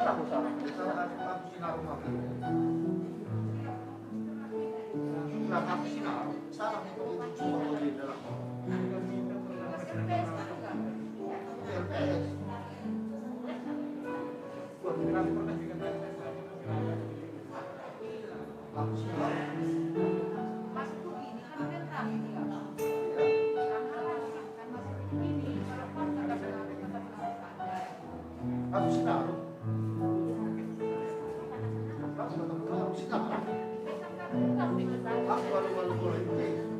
Aku salah. Aku sinar rumah. Kenapa aku sinar? Salah itu cuma di dalam. LPS. Aku sinar. Aku sinar. Aku sinar. Aku baru kolektif.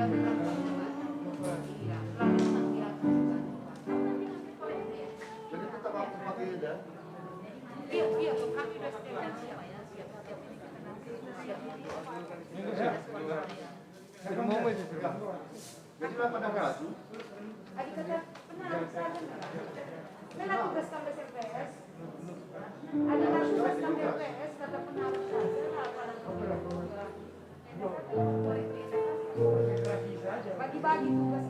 Bilang. Jadi tetap aku pakai ya. Iya, kami udah siap. Jadi pada baju. Kan aku tugas sampai CPS. Ada tugas sampai CPS kata pengaruh bagi-bagi tugas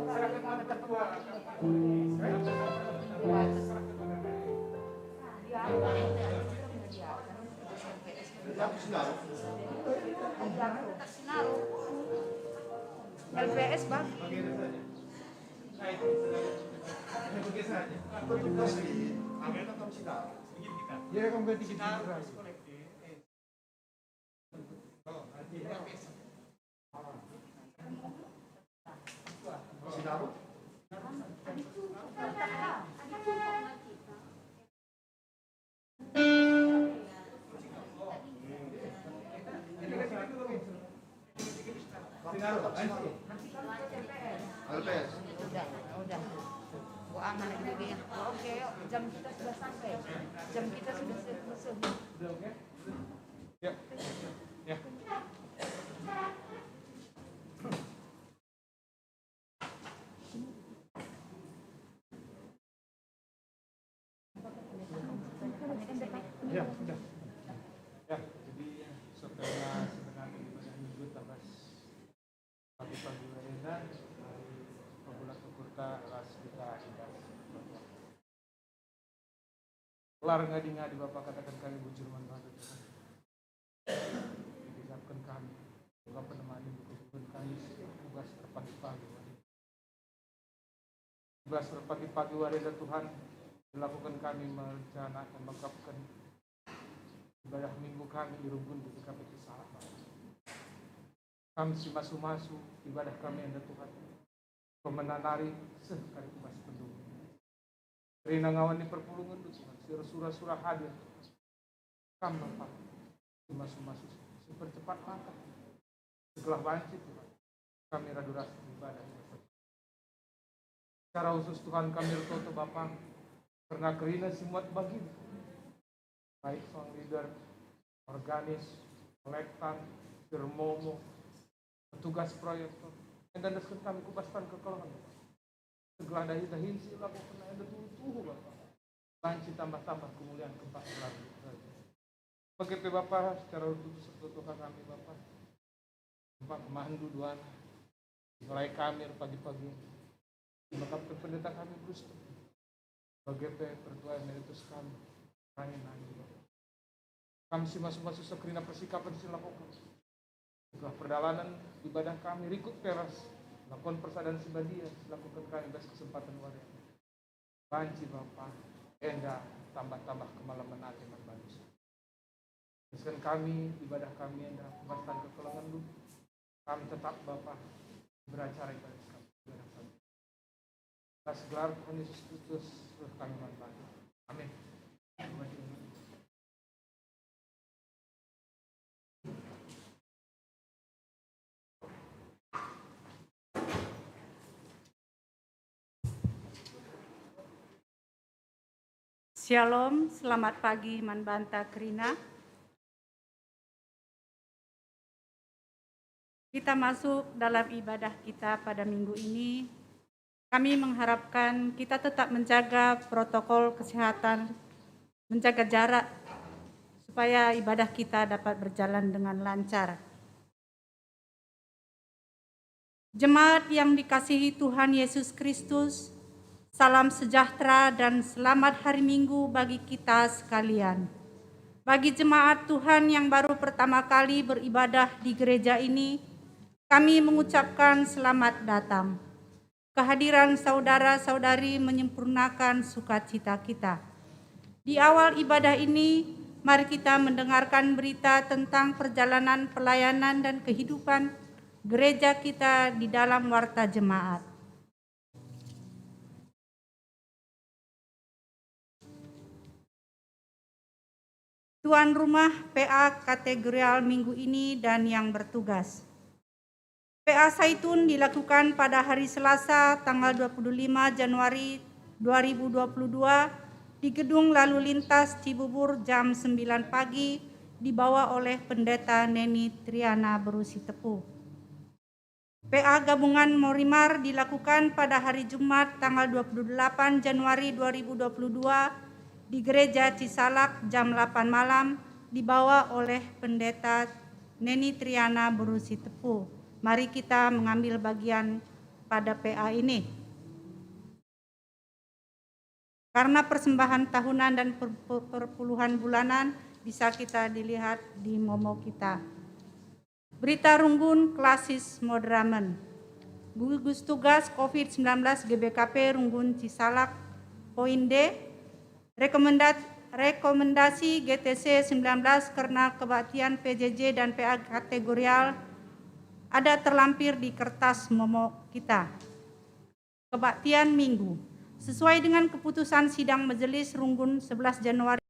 kalau memang sudah LPS bang. Petugas ini, anggota kamu sinar. Ya kamu ganti sinar. Sinar. LPS. Udah. Gua aman lagi ya. Oke, yuk. Jam kita sudah sampai. Jam kita sudah selesai. Udah oke? Ya. Ya. Ya, udah. Ya, jadi setelah sebenarnya ibadah minggu tabas pagi-pagi mereka pembulan tukurta ras kita ibadah. Kelar ngadi Bapak katakan kami bujur manfaat Tuhan. Diucapkan kami, Bapak penemani buku kami tugas terpagi-pagi. Tugas terpagi-pagi wareda Tuhan dilakukan kami merencanakan mengungkapkan ibadah minggu kami di Rugun di KPT Sahabat. Kami si masu-masu ibadah kami anda Tuhan. Pemenanari sekali tugas penduduk. Rina ngawan di perpulungan Tuhan. Surah-surah hadir. Kami Bapak si masu-masu sepercepat langkah. Setelah banci Tuhan. Kami raduras ibadah. Secara khusus Tuhan kami bertoto Bapak. Karena kerina simuat bagi baik seorang leader, organis, kolektan, firmomo, petugas proyek, dan daskan kami kubaskan kekolongan. Segala dahi si laku kena ada tuh Bapak. Banci tambah-tambah kemuliaan keempat lagi. Bagi Bapak secara khusus Tuhan kami Bapak. Bapak kemandu duan, mulai kami pagi-pagi. Maka pendeta kami Gusti. Bagaimana pertuan meritus kami nangis kami si masuk-masuk sekrina persikapan silakukan setelah perdalanan ibadah kami rikut peras lakukan persadaran sibadia lakukan kami bas kesempatan wadah banci Bapak enda tambah-tambah kemalaman hati manusia teruskan kami ibadah kami enda kebastan kekolongan dulu kami tetap Bapak beracara ibadah kami atas gelar Tuhan Yesus Kristus kami manfaatkan. Amin. Shalom, selamat pagi Manbanta Krina. Kita masuk dalam ibadah kita pada minggu ini. Kami mengharapkan kita tetap menjaga protokol kesehatan, menjaga jarak, supaya ibadah kita dapat berjalan dengan lancar. Jemaat yang dikasihi Tuhan Yesus Kristus, salam sejahtera dan selamat hari Minggu bagi kita sekalian. Bagi jemaat Tuhan yang baru pertama kali beribadah di gereja ini, kami mengucapkan selamat datang. Kehadiran saudara-saudari menyempurnakan sukacita kita. Di awal ibadah ini, mari kita mendengarkan berita tentang perjalanan pelayanan dan kehidupan gereja kita di dalam warta jemaat. Tuan rumah PA kategorial minggu ini dan yang bertugas. PA Zaitun dilakukan pada hari Selasa tanggal 25 Januari 2022 di Gedung Lalu Lintas Cibubur jam 9 pagi dibawa oleh Pendeta Neni Triana Berusi Tepu. PA Gabungan Morimar dilakukan pada hari Jumat tanggal 28 Januari 2022 di Gereja Cisalak jam 8 malam dibawa oleh Pendeta Neni Triana Berusi Tepu. Mari kita mengambil bagian pada PA ini. Karena persembahan tahunan dan perpuluhan bulanan bisa kita dilihat di momo kita. Berita Runggun Klasis Modramen. Gugus Tugas COVID-19 GBKP Runggun Cisalak. Poin D. Rekomendasi GTC 19 karena kebaktian PJJ dan PA kategorial ada terlampir di kertas momo kita. Kebaktian Minggu. Sesuai dengan keputusan sidang Majelis Runggun 11 Januari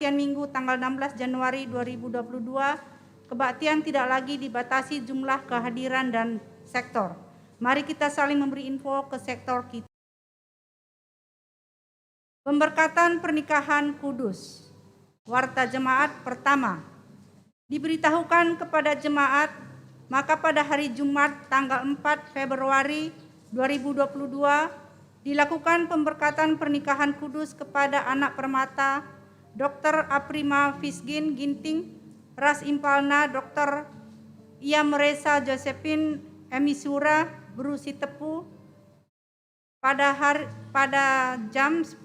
Minggu tanggal 16 Januari 2022, kebaktian tidak lagi dibatasi jumlah kehadiran dan sektor. Mari kita saling memberi info ke sektor kita. Pemberkatan pernikahan kudus. Warta jemaat pertama. Diberitahukan kepada jemaat, maka pada hari Jumat tanggal 4 Februari 2022 dilakukan pemberkatan pernikahan kudus kepada anak permata Dr. Aprima Fisgin Ginting, ras impalna Dr. Iamresa Josephine Emisura Berusi Tepu pada jam 10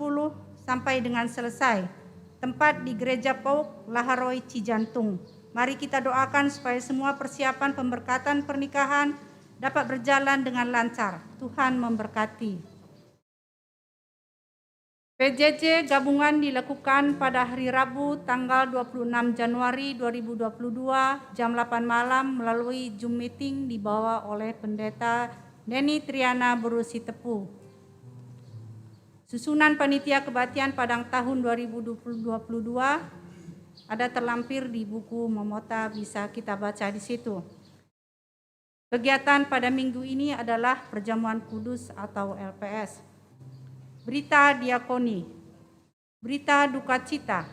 sampai dengan selesai. Tempat di Gereja Pauk, Laharoi, Cijantung. Mari kita doakan supaya semua persiapan pemberkatan pernikahan dapat berjalan dengan lancar. Tuhan memberkati. PJJ gabungan dilakukan pada hari Rabu tanggal 26 Januari 2022 jam 8 malam melalui Zoom meeting dibawa oleh Pendeta Neni Triana Berusi Tepu. Susunan panitia kebaktian Padang tahun 2022 ada terlampir di buku Momota, bisa kita baca di situ. Kegiatan pada minggu ini adalah perjamuan kudus atau LPS. Berita diakoni. Berita duka cita.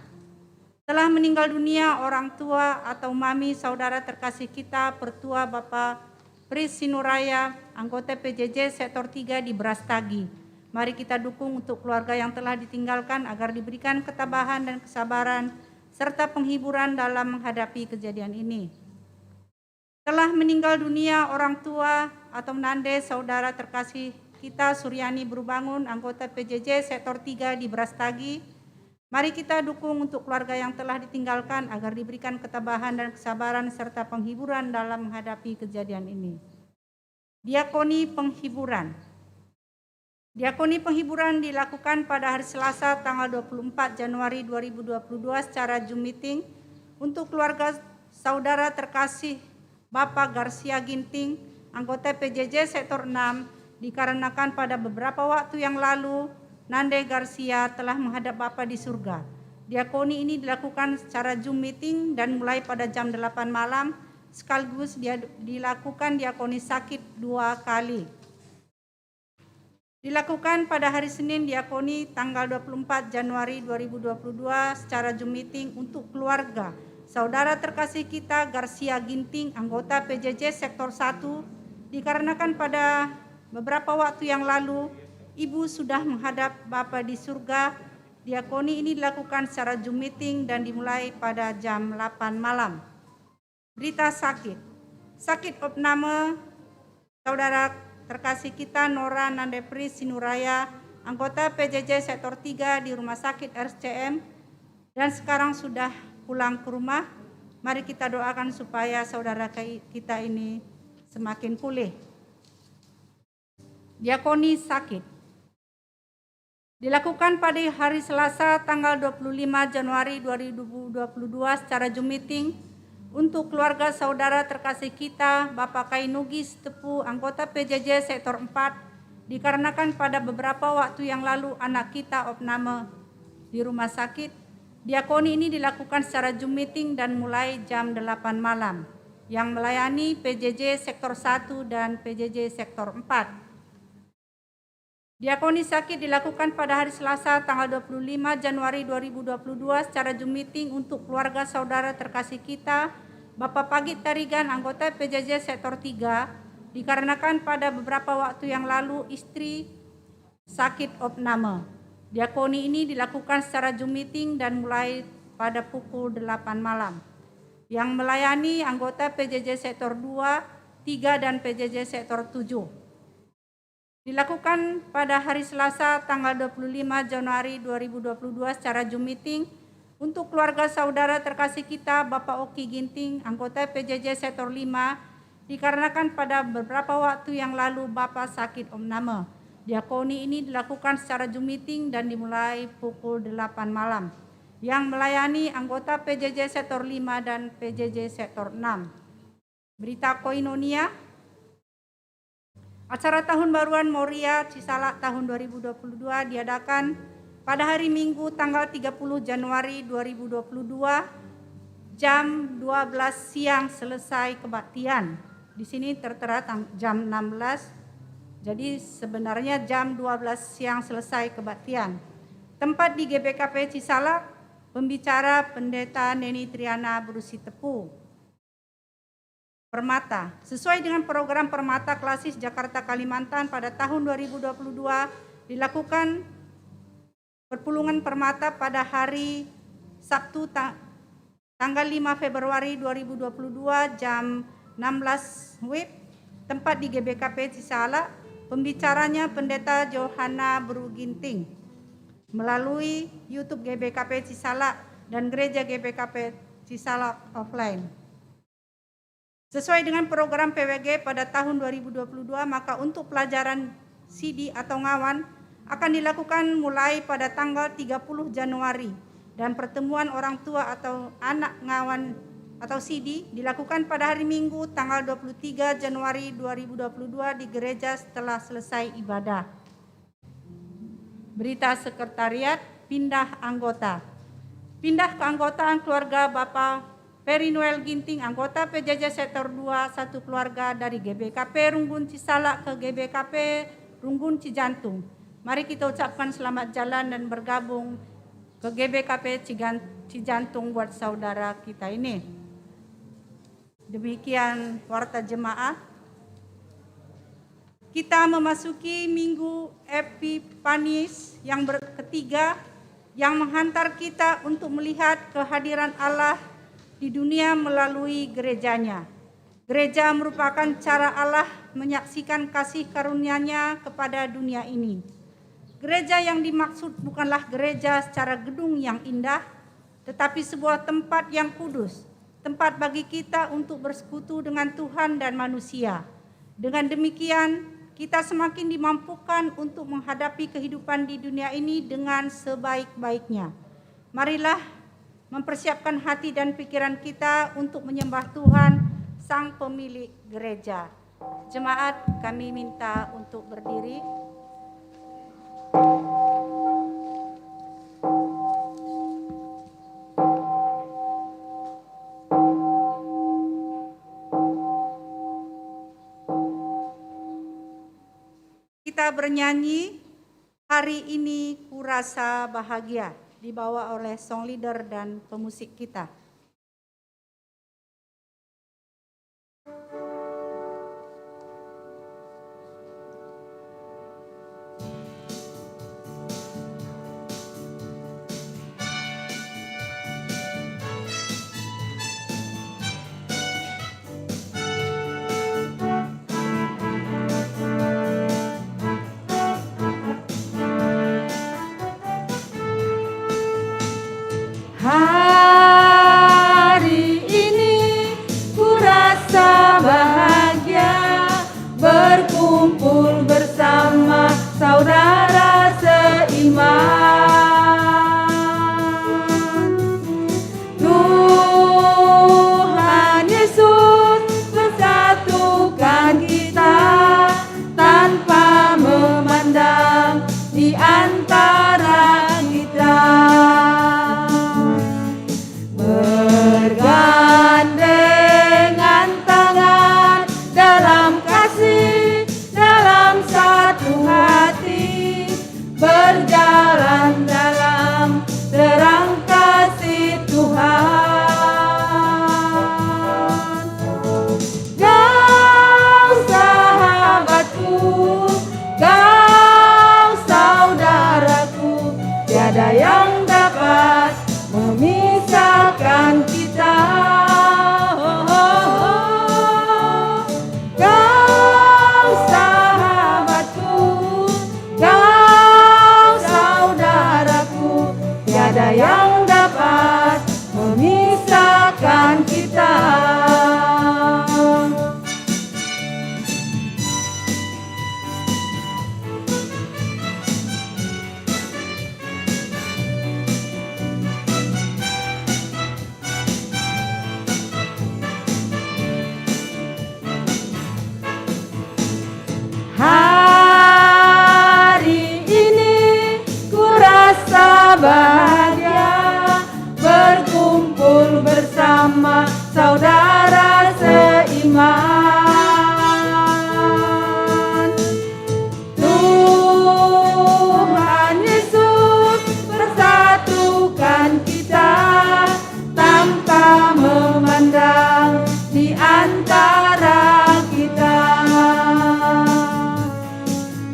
Telah meninggal dunia orang tua atau mami saudara terkasih kita, Pertua Bapak Pris Sinuraya, anggota PJJ Sektor 3 di Brastagi. Mari kita dukung untuk keluarga yang telah ditinggalkan agar diberikan ketabahan dan kesabaran serta penghiburan dalam menghadapi kejadian ini. Telah meninggal dunia orang tua atau menande saudara terkasih kita Suryani Berubangun, anggota PJJ Sektor 3 di Brastagi. Mari kita dukung untuk keluarga yang telah ditinggalkan agar diberikan ketabahan dan kesabaran serta penghiburan dalam menghadapi kejadian ini. Diakoni penghiburan. Diakoni penghiburan dilakukan pada hari Selasa tanggal 24 Januari 2022 secara Zoom meeting untuk keluarga saudara terkasih Bapak Garcia Ginting, anggota PJJ Sektor 6, dikarenakan pada beberapa waktu yang lalu Nande Garcia telah menghadap Bapa di surga. Diakoni ini dilakukan secara Zoom meeting dan mulai pada jam 8 malam, sekaligus dilakukan diakoni sakit 2 kali. dilakukan pada hari Senin diakoni tanggal 24 Januari 2022 secara Zoom meeting untuk keluarga saudara terkasih kita Garcia Ginting, anggota PJJ Sektor 1, dikarenakan pada beberapa waktu yang lalu Ibu sudah menghadap Bapa di surga. Diakoni ini dilakukan secara Zoom meeting dan dimulai pada jam 8 malam. Berita sakit. Sakit opname saudara terkasih kita Nora Nandepri Sinuraya, anggota PJJ Sektor 3 di Rumah Sakit RSCM dan sekarang sudah pulang ke rumah. Mari kita doakan supaya saudara kita ini semakin pulih. Diakoni sakit. Dilakukan pada hari Selasa tanggal 25 Januari 2022 secara Zoom meeting untuk keluarga saudara terkasih kita Bapak Kainugis Tepu, anggota PJJ Sektor 4, dikarenakan pada beberapa waktu yang lalu anak kita opname di rumah sakit. Diakoni ini dilakukan secara Zoom meeting dan mulai jam 8 malam yang melayani PJJ Sektor 1 dan PJJ Sektor 4. Diakoni sakit dilakukan pada hari Selasa tanggal 25 Januari 2022 secara Zoom meeting untuk keluarga saudara terkasih kita Bapak Pagit Tarigan, anggota PJJ Sektor 3, dikarenakan pada beberapa waktu yang lalu istri sakit opname. Diakoni ini dilakukan secara Zoom meeting dan mulai pada pukul 8 malam. Yang melayani anggota PJJ Sektor 2, 3 dan PJJ Sektor 7. Dilakukan pada hari Selasa tanggal 25 Januari 2022 secara Zoom meeting untuk keluarga saudara terkasih kita Bapak Oki Ginting, anggota PJJ Sektor 5, dikarenakan pada beberapa waktu yang lalu Bapak sakit opname. Diakoni ini dilakukan secara Zoom meeting dan dimulai pukul 8 malam. Yang melayani anggota PJJ Sektor 5 dan PJJ Sektor 6. Berita Koinonia. Acara Tahun Baruan Moria Cisalak tahun 2022 diadakan pada hari Minggu tanggal 30 Januari 2022 jam 12 siang selesai kebaktian. Di sini tertera jam 16. Jadi sebenarnya jam 12 siang selesai kebaktian. Tempat di GBKP Cisalak, pembicara Pendeta Neni Triana Berusi Tepu. Permata, sesuai dengan program Permata Klasis Jakarta Kalimantan pada tahun 2022 dilakukan perpulungan permata pada hari Sabtu tanggal 5 Februari 2022 jam 16 WIB. Tempat di GBKP Cisalak. Pembicaranya Pendeta Johanna Beru Ginting melalui YouTube GBKP Cisalak dan Gereja GBKP Cisalak offline. Sesuai dengan program PWG pada tahun 2022, maka untuk pelajaran CD atau ngawan akan dilakukan mulai pada tanggal 30 Januari dan pertemuan orang tua atau anak ngawan atau CD dilakukan pada hari Minggu tanggal 23 Januari 2022 di gereja setelah selesai ibadah. Berita sekretariat, pindah anggota. Pindah keanggotaan keluarga Bapak Peri Noel Ginting, anggota PJJ Sektor 2, satu keluarga dari GBKP Runggun Cisalak ke GBKP Runggun Cijantung. Mari kita ucapkan selamat jalan dan bergabung ke GBKP Cijantung buat saudara kita ini. Demikian warta jemaat. Kita memasuki Minggu Epifanis yang ketiga yang menghantar kita untuk melihat kehadiran Allah di dunia melalui gerejanya. Gereja merupakan cara Allah menyaksikan kasih karunia-Nya kepada dunia ini. Gereja yang dimaksud bukanlah gereja secara gedung yang indah, tetapi sebuah tempat yang kudus. Tempat bagi kita untuk bersekutu dengan Tuhan dan manusia. Dengan demikian, kita semakin dimampukan untuk menghadapi kehidupan di dunia ini dengan sebaik-baiknya. Marilah mempersiapkan hati dan pikiran kita untuk menyembah Tuhan, Sang Pemilik Gereja. Jemaat, kami minta untuk berdiri. Kita kita bernyanyi Hari Ini Kurasa Bahagia, dibawa oleh song leader dan pemusik kita. Hari ini ku rasa bahagia berkumpul bersama saudara seiman. Tuhan Yesus bersatukan kita tanpa memandang di antara kita. Bergandengan tangan dalam kasih, dalam satu hati, berjalan dalam terang kasih Tuhan. Kau sahabatku, kau saudaraku, tiada yang dapat memisahkan kita. Kau sahabatku, kau saudaraku, tiada yang dapat memisahkan kita. Hari ini ku rasa bahagia berkumpul bersama saudara seiman. Tuhan Yesus bersatukan kita tanpa memandang di antara kita.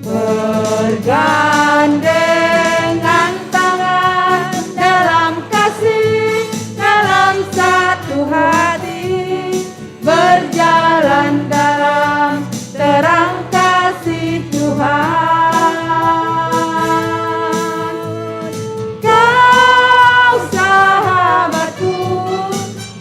Bergandengan tangan dalam kasih, dalam satu hati, berjalan dalam terang kasih Tuhan. Kau sahabatku,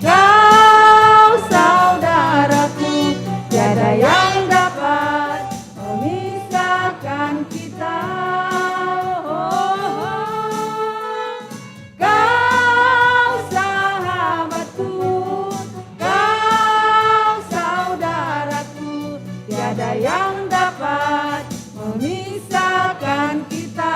kau saudaraku, tiada yang dapat memisahkan kita. Kau sahabatku, kau saudaraku, tiada yang dapat memisahkan kita.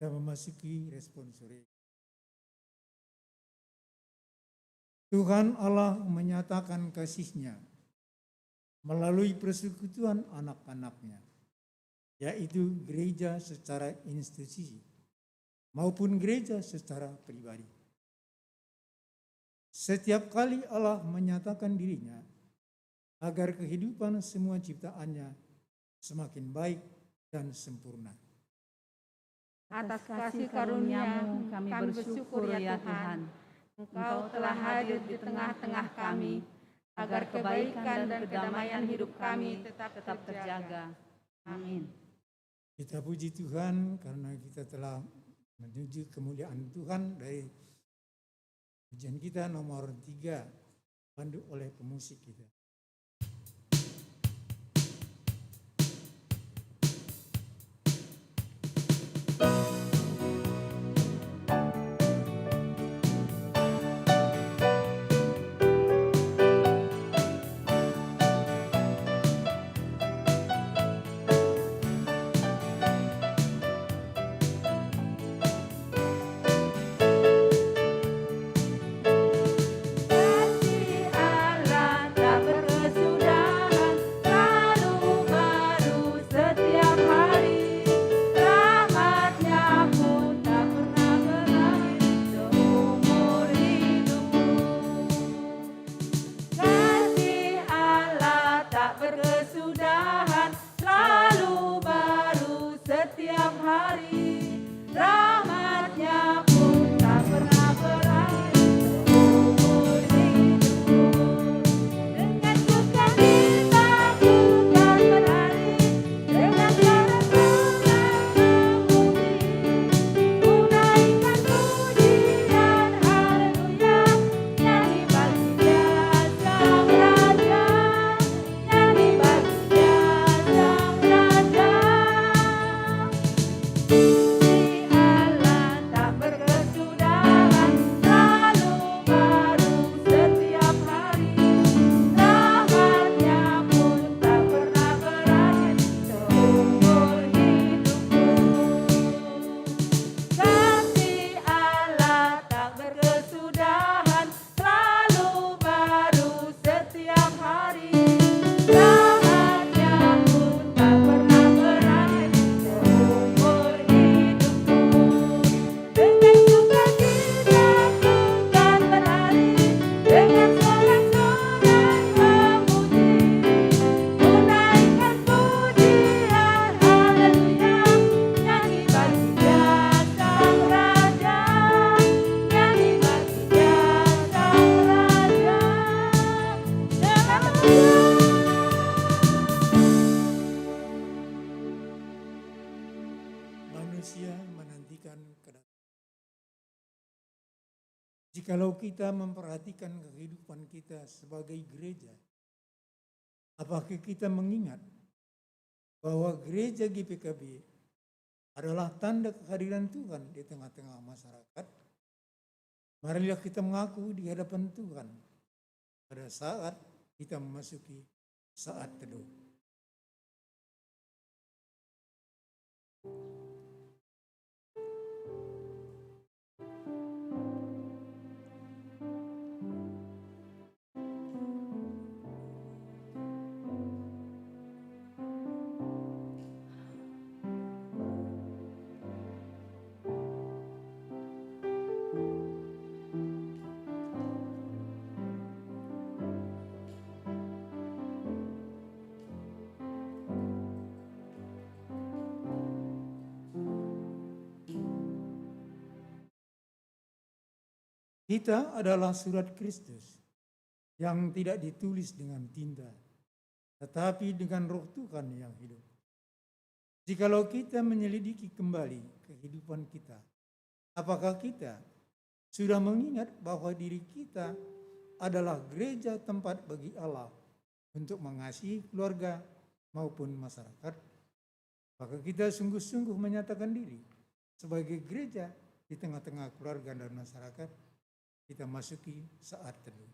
Kita memasuki respon sore. Tuhan Allah menyatakan kasih-Nya melalui persekutuan anak-anak-Nya, yaitu gereja secara institusi maupun gereja secara pribadi. Setiap kali Allah menyatakan dirinya agar kehidupan semua ciptaannya semakin baik dan sempurna. Atas kasih karunia-Mu kami bersyukur ya Tuhan. Engkau telah hadir di tengah-tengah kami, agar kebaikan dan kedamaian hidup kami tetap terjaga. Amin. Kita puji Tuhan karena kita telah menuju kemuliaan Tuhan dari pujian kita nomor 3, dipandu oleh pemusik kita. Jikalau kita memperhatikan kehidupan kita sebagai gereja, apakah kita mengingat bahwa gereja GPKB adalah tanda kehadiran Tuhan di tengah-tengah masyarakat? Marilah kita mengaku di hadapan Tuhan pada saat kita memasuki saat teduh. Kita adalah surat Kristus yang tidak ditulis dengan tinta, tetapi dengan Roh Tuhan yang hidup. Jikalau kita menyelidiki kembali kehidupan kita, apakah kita sudah mengingat bahwa diri kita adalah gereja tempat bagi Allah untuk mengasihi keluarga maupun masyarakat? Maka kita sungguh-sungguh menyatakan diri sebagai gereja di tengah-tengah keluarga dan masyarakat. Kita masuki saat teduh.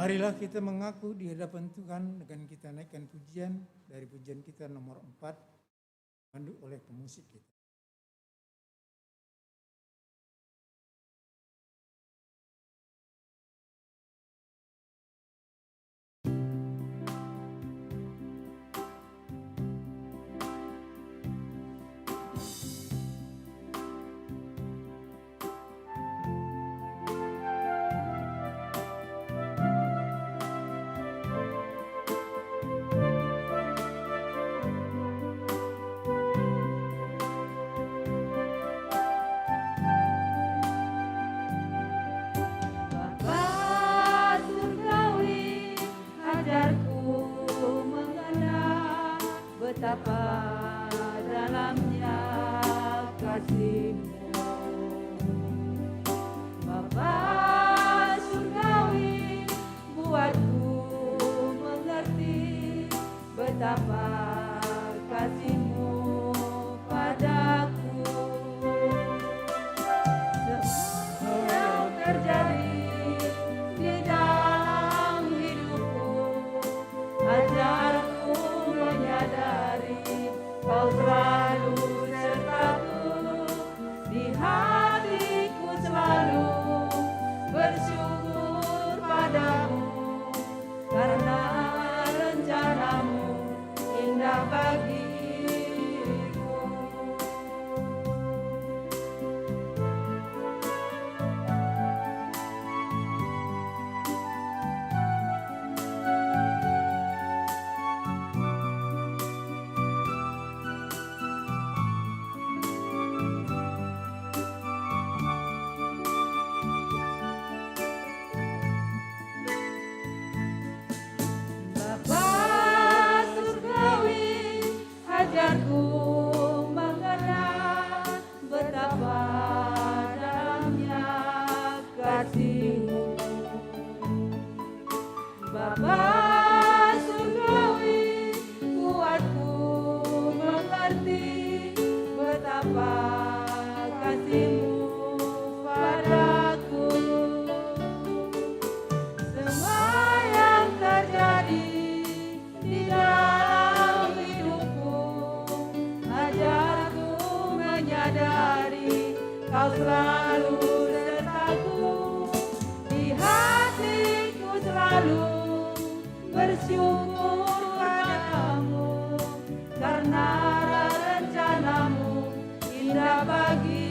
Marilah kita mengaku di hadapan Tuhan dengan kita naikkan pujian dari pujian kita nomor 4, dipandu oleh pemusik kita. Betapa dalamnya kasih-Mu, Bapa surgawi, buatku mengerti betapa kasih-Mu padaku. Semua yang terjadi di dalam hidupku, ajarku menyadari Kau selalu sertaku, di hatiku selalu bersyukur padamu, karena rencanamu indah bagiku. Ajarku mengenal betapa dalamnya kasih-Mu, Bapa surgawi, buatku mengerti betapa kasih-Mu padaku. Semua yang terjadi di dalam ajarku menyadari Kau selalu sertaku, di hatiku selalu bersyukur padamu, karena rencanamu indah bagiku.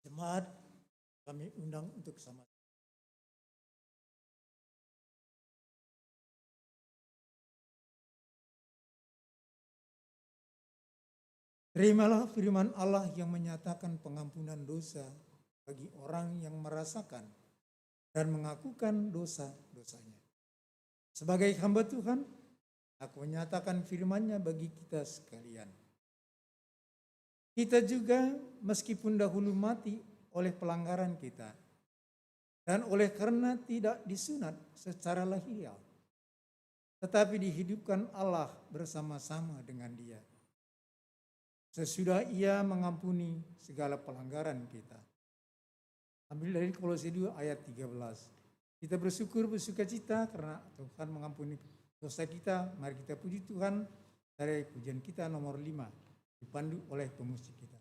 Jemaat, kami undang untuk sama. Terimalah firman Allah yang menyatakan pengampunan dosa bagi orang yang merasakan dan mengakukan dosa-dosanya. Sebagai hamba Tuhan, aku menyatakan firman-Nya bagi kita sekalian. Kita juga meskipun dahulu mati oleh pelanggaran kita dan oleh karena tidak disunat secara lahiriah, tetapi dihidupkan Allah bersama-sama dengan Dia, sesudah Ia mengampuni segala pelanggaran kita. Ambil dari Kolose 2 ayat 13. Kita bersyukur bersukacita karena Tuhan mengampuni dosa kita. Mari kita puji Tuhan dari pujian kita nomor 5, dipandu oleh pemusik kita.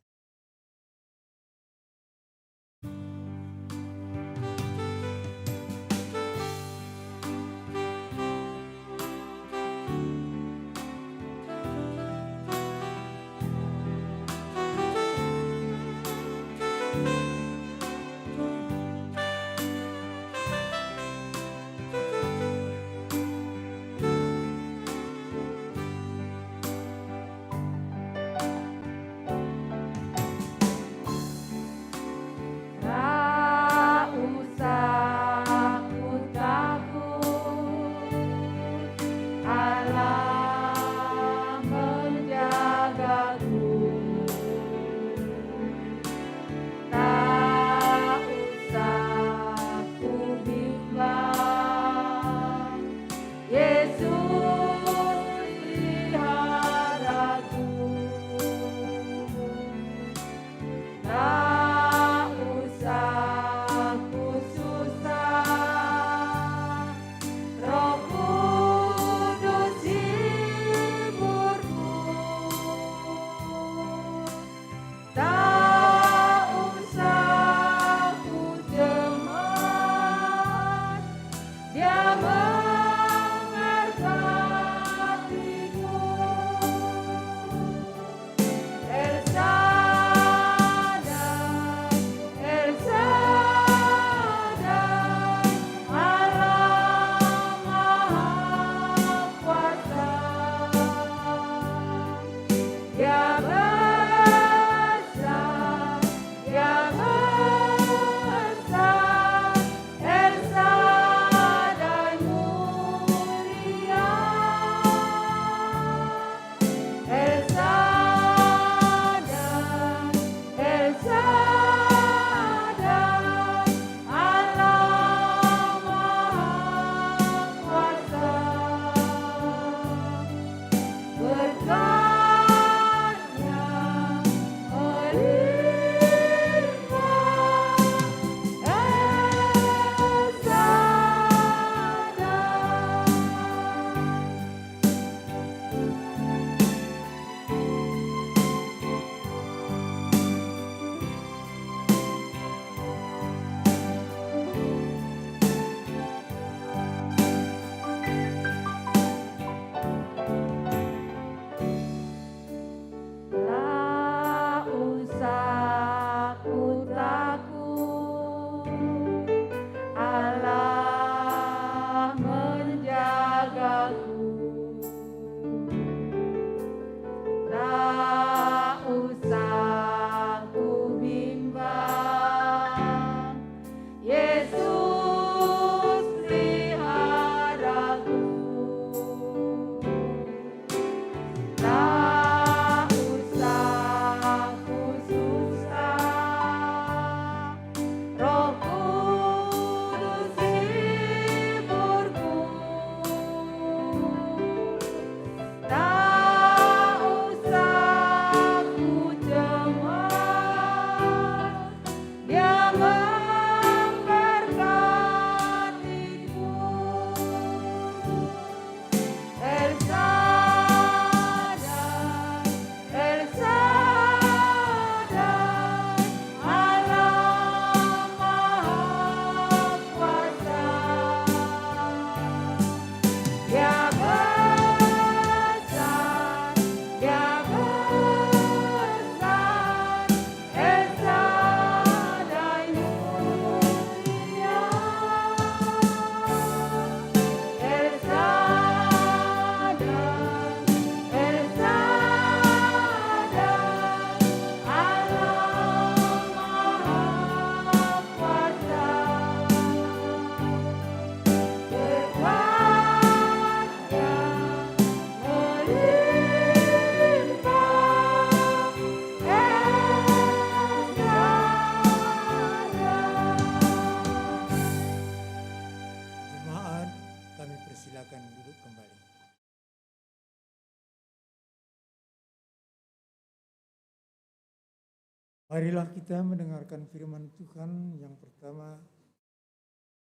Marilah kita mendengarkan firman Tuhan yang pertama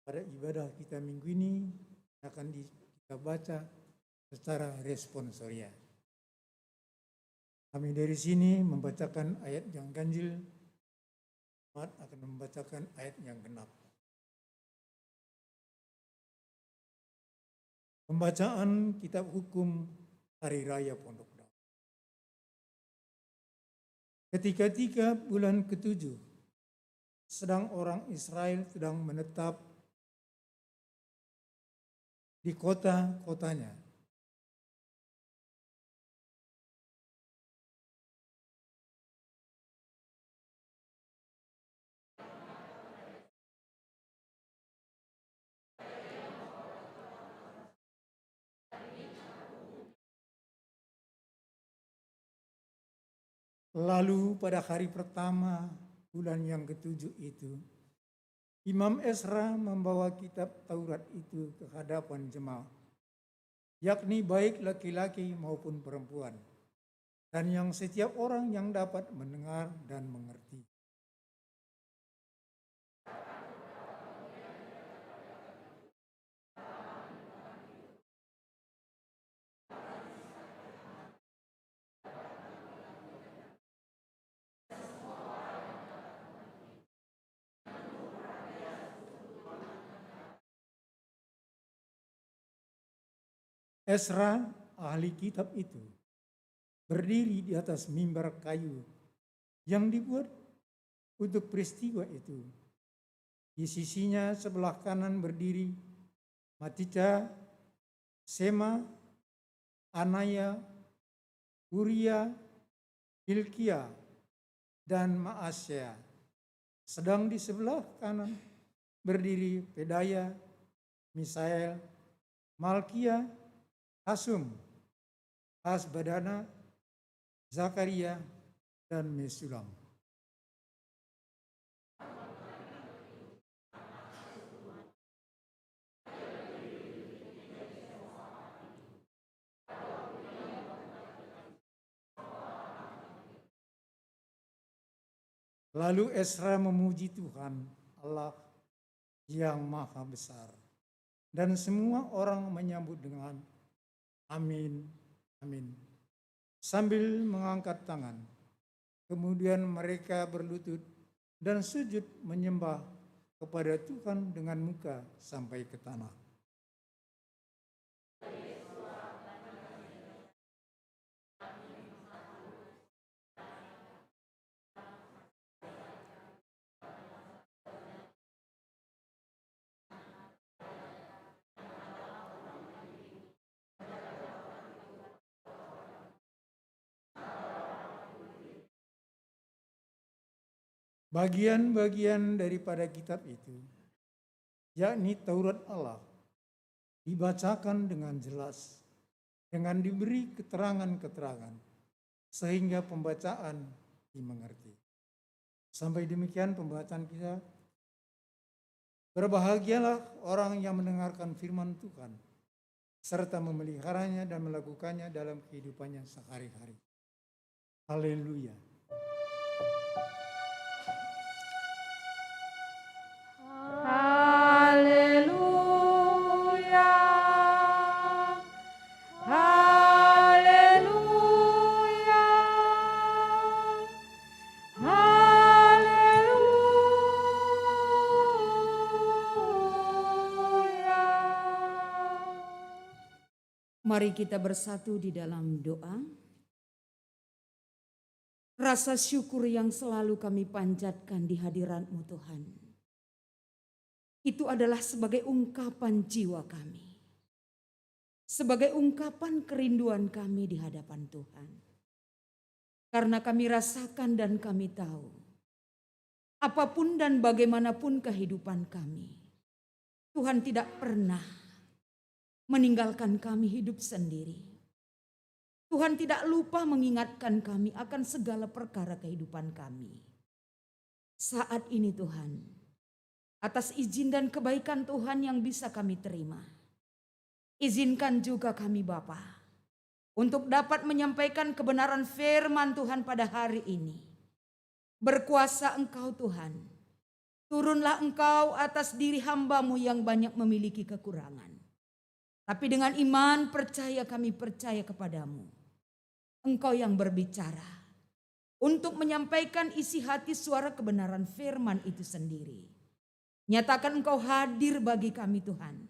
pada ibadah kita minggu ini akan kita baca secara responsoria. Kami dari sini membacakan ayat yang ganjil, Ahmad akan membacakan ayat yang genap. Pembacaan Kitab Hukum Hari Raya Pondok Daun. Ketika bulan ke-7, sedang orang Israel sedang menetap di kota-kotanya. Lalu pada hari pertama bulan yang ke-7 itu, Imam Ezra membawa kitab Taurat itu ke hadapan jemaat, yakni baik laki-laki maupun perempuan, dan yang setiap orang yang dapat mendengar dan mengerti. Ezra, ahli kitab itu, berdiri di atas mimbar kayu yang dibuat untuk peristiwa itu. Di sisinya sebelah kanan berdiri Matica, Sema, Anaya, Uria, Hilkia, dan Maasya. Sedang di sebelah kanan berdiri Pedaya, Misael, Malkia, Hasum, Hasbadana, Zakaria, dan Mesulam. Lalu Ezra memuji Tuhan Allah yang Maha Besar, dan semua orang menyambut dengan amin, amin, sambil mengangkat tangan. Kemudian mereka berlutut dan sujud menyembah kepada Tuhan dengan muka sampai ke tanah. Bagian-bagian daripada kitab itu, yakni Taurat Allah, dibacakan dengan jelas, dengan diberi keterangan-keterangan, sehingga pembacaan dimengerti. Sampai demikian pembacaan kita. Berbahagialah orang yang mendengarkan firman Tuhan, serta memeliharanya dan melakukannya dalam kehidupannya sehari-hari. Haleluya. Mari kita bersatu di dalam doa. Rasa syukur yang selalu kami panjatkan di hadirat-Mu Tuhan, itu adalah sebagai ungkapan jiwa kami, sebagai ungkapan kerinduan kami di hadapan Tuhan. Karena kami rasakan dan kami tahu, apapun dan bagaimanapun kehidupan kami, Tuhan tidak pernah meninggalkan kami hidup sendiri. Tuhan tidak lupa mengingatkan kami akan segala perkara kehidupan kami. Saat ini Tuhan, atas izin dan kebaikan Tuhan yang bisa kami terima, izinkan juga kami Bapa untuk dapat menyampaikan kebenaran firman Tuhan pada hari ini. Berkuasa Engkau Tuhan. Turunlah Engkau atas diri hamba-Mu yang banyak memiliki kekurangan. Tapi dengan iman percaya kami percaya kepadamu. Engkau yang berbicara untuk menyampaikan isi hati suara kebenaran firman itu sendiri. Nyatakan Engkau hadir bagi kami Tuhan,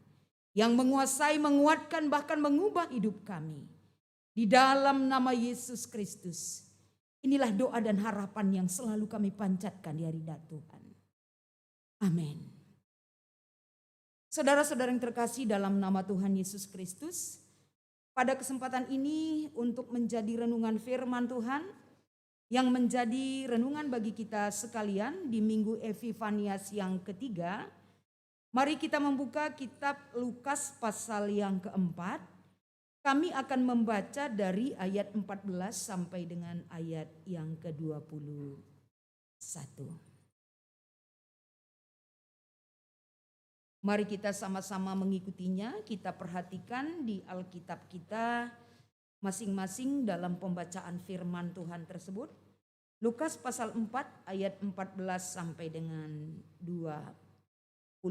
yang menguasai, menguatkan, bahkan mengubah hidup kami. Di dalam nama Yesus Kristus. Inilah doa dan harapan yang selalu kami panjatkan di hadirat Tuhan. Amin. Saudara-saudara yang terkasih dalam nama Tuhan Yesus Kristus, pada kesempatan ini untuk menjadi renungan firman Tuhan yang menjadi renungan bagi kita sekalian di Minggu Epifanias yang ketiga, mari kita membuka kitab Lukas pasal yang keempat. Kami akan membaca dari ayat 14 sampai dengan ayat yang ke-21. Mari kita sama-sama mengikutinya, kita perhatikan di Alkitab kita masing-masing dalam pembacaan firman Tuhan tersebut. Lukas pasal 4 ayat 14 sampai dengan 21.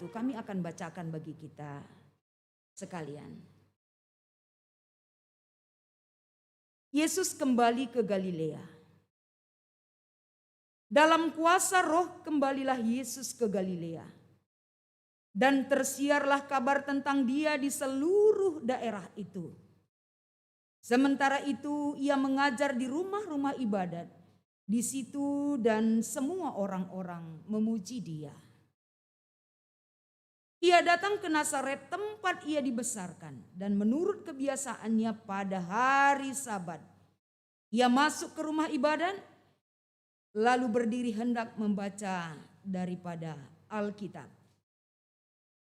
Kami akan bacakan bagi kita sekalian. Yesus kembali ke Galilea. Dalam kuasa Roh kembalilah Yesus ke Galilea. Dan tersiarlah kabar tentang Dia di seluruh daerah itu. Sementara itu ia mengajar di rumah-rumah ibadat di situ dan semua orang-orang memuji Dia. Ia datang ke Nazaret tempat ia dibesarkan dan menurut kebiasaannya pada hari Sabat ia masuk ke rumah ibadat lalu berdiri hendak membaca daripada Alkitab.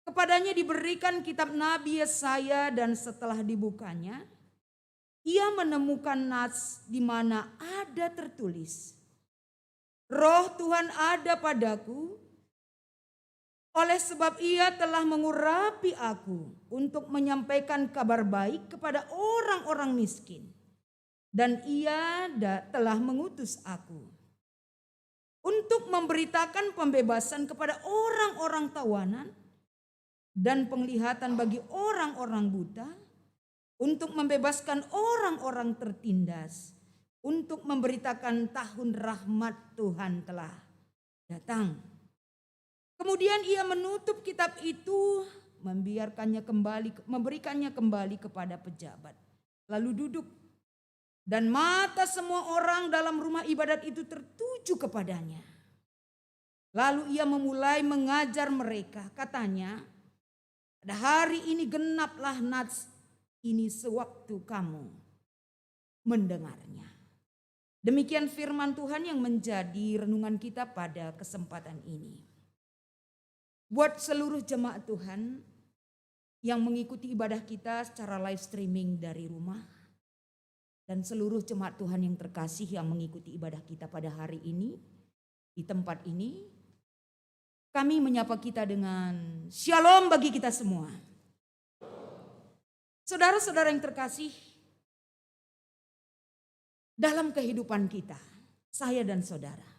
Kepadanya diberikan kitab Nabi Yesaya dan setelah dibukanya ia menemukan nas di mana ada tertulis, Roh Tuhan ada padaku, oleh sebab ia telah mengurapi aku untuk menyampaikan kabar baik kepada orang-orang miskin. Dan ia telah mengutus aku untuk memberitakan pembebasan kepada orang-orang tawanan dan penglihatan bagi orang-orang buta, untuk membebaskan orang-orang tertindas, untuk memberitakan tahun rahmat Tuhan telah datang. Kemudian ia menutup kitab itu, memberikannya kembali kepada pejabat. Lalu duduk, dan mata semua orang dalam rumah ibadat itu tertuju kepadanya. Lalu ia memulai mengajar mereka, katanya, pada hari ini genaplah nas ini sewaktu kamu mendengarnya. Demikian firman Tuhan yang menjadi renungan kita pada kesempatan ini. Buat seluruh jemaat Tuhan yang mengikuti ibadah kita secara live streaming dari rumah, dan seluruh jemaat Tuhan yang terkasih yang mengikuti ibadah kita pada hari ini di tempat ini, kami menyapa kita dengan shalom bagi kita semua. Saudara-saudara yang terkasih, dalam kehidupan kita, saya dan saudara,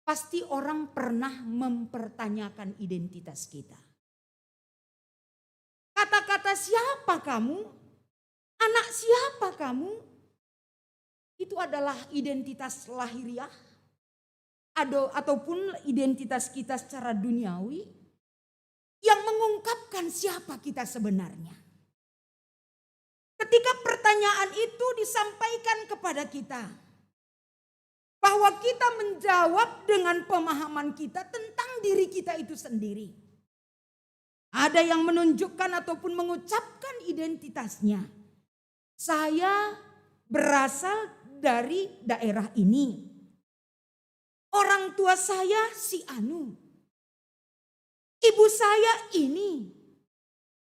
pasti orang pernah mempertanyakan identitas kita. Kata-kata siapa kamu? Anak siapa kamu? Itu adalah identitas lahiriah ataupun identitas kita secara duniawi yang mengungkapkan siapa kita sebenarnya. Ketika pertanyaan itu disampaikan kepada kita, bahwa kita menjawab dengan pemahaman kita tentang diri kita itu sendiri. Ada yang menunjukkan ataupun mengucapkan identitasnya. Saya berasal dari daerah ini. Orang tua saya si anu. Ibu saya ini.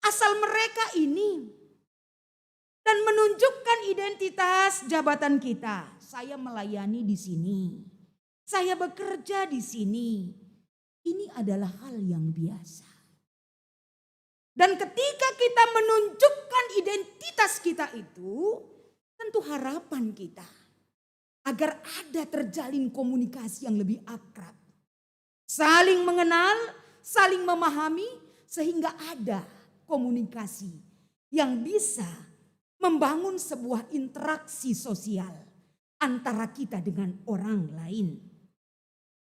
Asal mereka ini. Dan menunjukkan identitas jabatan kita. Saya melayani di sini. Saya bekerja di sini. Ini adalah hal yang biasa. Dan ketika kita menunjukkan identitas kita itu, tentu harapan kita agar ada terjalin komunikasi yang lebih akrab. Saling mengenal, saling memahami, sehingga ada komunikasi yang bisa membangun sebuah interaksi sosial antara kita dengan orang lain.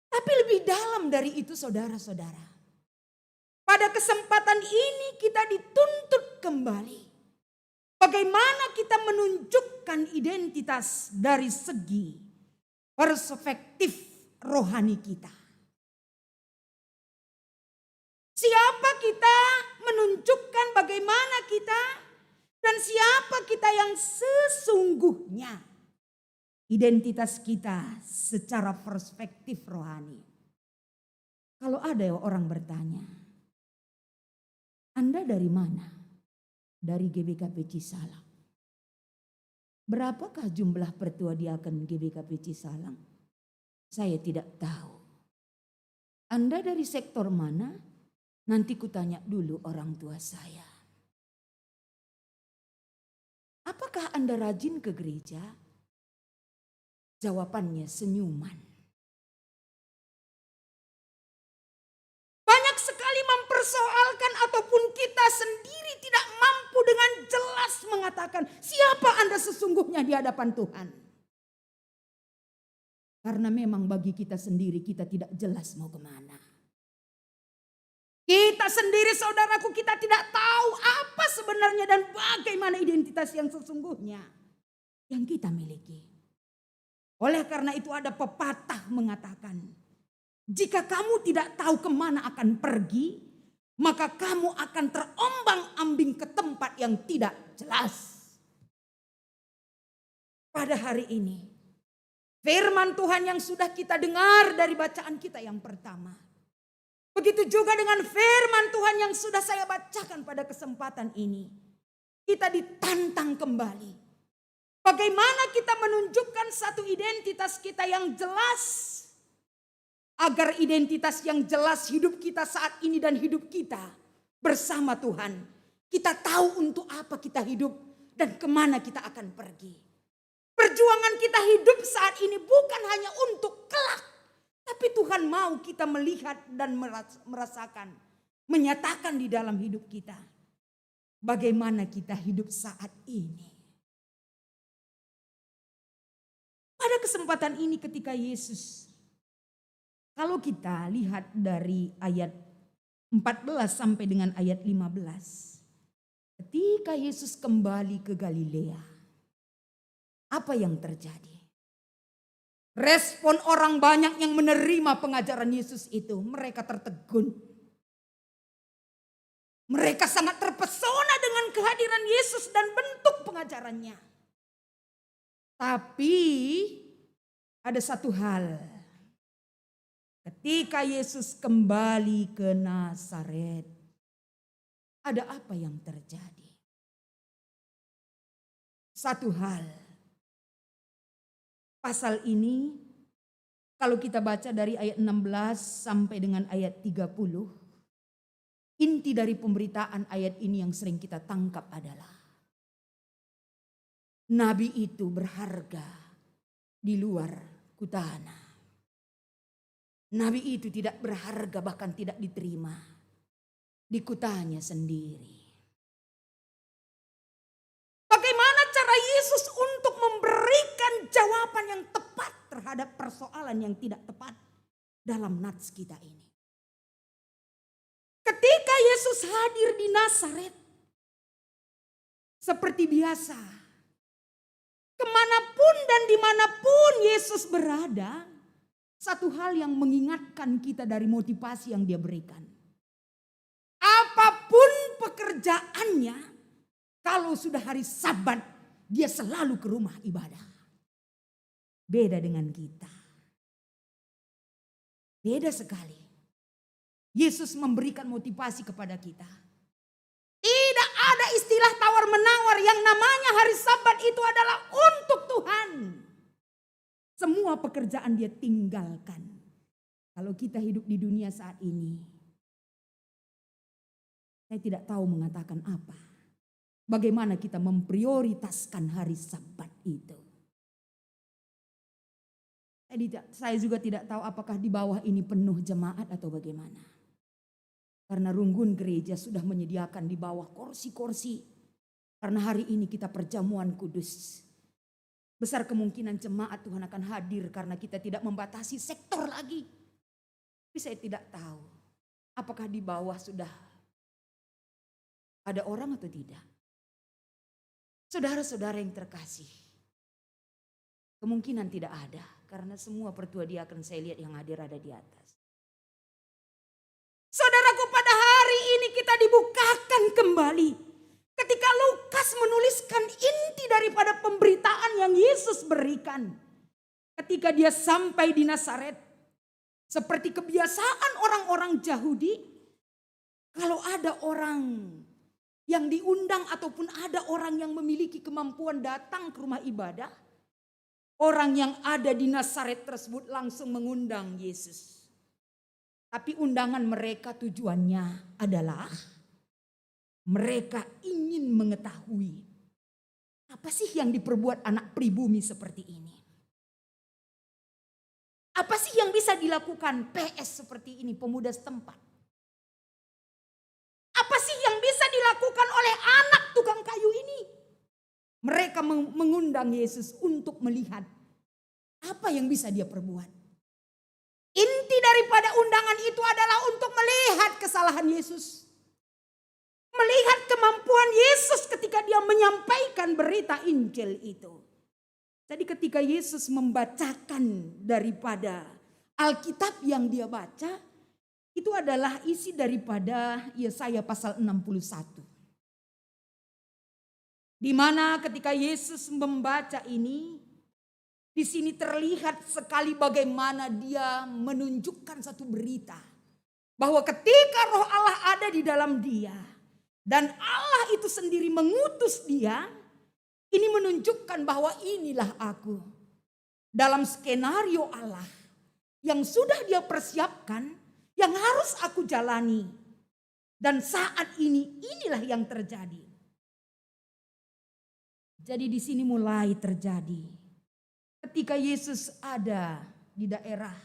Tapi lebih dalam dari itu saudara-saudara, pada kesempatan ini kita dituntut kembali bagaimana kita menunjukkan identitas dari segi perspektif rohani kita. Siapa kita, menunjukkan bagaimana kita, dan siapa kita yang sesungguhnya. Identitas kita secara perspektif rohani. Kalau ada orang bertanya, Anda dari mana? Dari GBKP Cisalang. Berapakah jumlah pertua diaken GBKP Cisalang? Saya tidak tahu. Anda dari sektor mana? Nanti kutanya dulu orang tua saya. Apakah Anda rajin ke gereja? Jawabannya senyuman. Banyak sekali mempersoalkan ataupun kita sendiri tidak mampu dengan jelas mengatakan siapa Anda sesungguhnya di hadapan Tuhan. Karena memang bagi kita sendiri kita tidak jelas mau kemana. Kita sendiri saudaraku, kita tidak tahu apa sebenarnya dan bagaimana identitas yang sesungguhnya yang kita miliki. Oleh karena itu ada pepatah mengatakan, jika kamu tidak tahu kemana akan pergi, maka kamu akan terombang-ambing ke tempat yang tidak jelas. Pada hari ini, firman Tuhan yang sudah kita dengar dari bacaan kita yang pertama, begitu juga dengan firman Tuhan yang sudah saya bacakan pada kesempatan ini. Kita ditantang kembali. Bagaimana kita menunjukkan satu identitas kita yang jelas. Agar identitas yang jelas hidup kita saat ini dan hidup kita bersama Tuhan. Kita tahu untuk apa kita hidup dan kemana kita akan pergi. Perjuangan kita hidup saat ini bukan hanya untuk kelak. Tapi Tuhan mau kita melihat dan merasakan, menyatakan di dalam hidup kita. Bagaimana kita hidup saat ini. Pada kesempatan ini ketika Yesus, kalau kita lihat dari ayat 14 sampai dengan ayat 15. Ketika Yesus kembali ke Galilea, apa yang terjadi? Respon orang banyak yang menerima pengajaran Yesus itu, mereka tertegun. Mereka sangat terpesona dengan kehadiran Yesus dan bentuk pengajarannya. Tapi ada satu hal. Ketika Yesus kembali ke Nazaret, ada apa yang terjadi? Satu hal. Pasal ini kalau kita baca dari ayat 16 sampai dengan ayat 30, inti dari pemberitaan ayat ini yang sering kita tangkap adalah nabi itu berharga di luar kutana. Nabi itu tidak berharga, bahkan tidak diterima di kutanya sendiri. Bagaimana cara Yesus untuk memberikan jawaban yang tepat terhadap persoalan yang tidak tepat dalam nats kita ini? Ketika Yesus hadir di Nazaret, seperti biasa, kemanapun dan dimanapun Yesus berada, satu hal yang mengingatkan kita dari motivasi yang dia berikan. Apapun pekerjaannya, kalau sudah hari Sabat, dia selalu ke rumah ibadah. Beda dengan kita. Beda sekali. Yesus memberikan motivasi kepada kita. Tidak ada istilah tawar-menawar, yang namanya hari Sabat itu adalah untuk Tuhan. Semua pekerjaan dia tinggalkan. Kalau kita hidup di dunia saat ini, saya tidak tahu mengatakan apa. Bagaimana kita memprioritaskan hari Sabat itu. Jadi saya juga tidak tahu apakah di bawah ini penuh jemaat atau bagaimana. Karena runggun gereja sudah menyediakan di bawah kursi-kursi. Karena hari ini kita perjamuan kudus. Besar kemungkinan jemaat Tuhan akan hadir karena kita tidak membatasi sektor lagi. Tapi saya tidak tahu apakah di bawah sudah ada orang atau tidak. Saudara-saudara yang terkasih, kemungkinan tidak ada karena semua pertua diakon saya lihat yang hadir ada di atas. Saudaraku, pada hari ini kita dibukakan kembali ketika Lukas menuliskan inti daripada pemberitaan yang Yesus berikan. Ketika dia sampai di Nazaret, seperti kebiasaan orang-orang Yahudi, kalau ada orang yang diundang ataupun ada orang yang memiliki kemampuan datang ke rumah ibadah, orang yang ada di Nazaret tersebut langsung mengundang Yesus. Tapi undangan mereka tujuannya adalah mereka ingin mengetahui apa sih yang diperbuat anak pribumi seperti ini. Apa sih yang bisa dilakukan PS seperti ini, pemuda setempat? Apa sih yang bisa dilakukan oleh anak tukang kayu ini? Mereka mengundang Yesus untuk melihat apa yang bisa dia perbuat. Inti daripada undangan itu adalah untuk melihat kesalahan Yesus. Melihat kemampuan Yesus ketika dia menyampaikan berita Injil itu. Jadi ketika Yesus membacakan daripada Alkitab yang dia baca, itu adalah isi daripada Yesaya pasal 61. Di mana ketika Yesus membaca ini, di sini terlihat sekali bagaimana dia menunjukkan satu berita. Bahwa ketika roh Allah ada di dalam dia, dan Allah itu sendiri mengutus dia, ini menunjukkan bahwa inilah aku. Dalam skenario Allah yang sudah dia persiapkan, yang harus aku jalani. Dan saat ini, inilah yang terjadi. Jadi di sini mulai terjadi. Ketika Yesus ada di daerah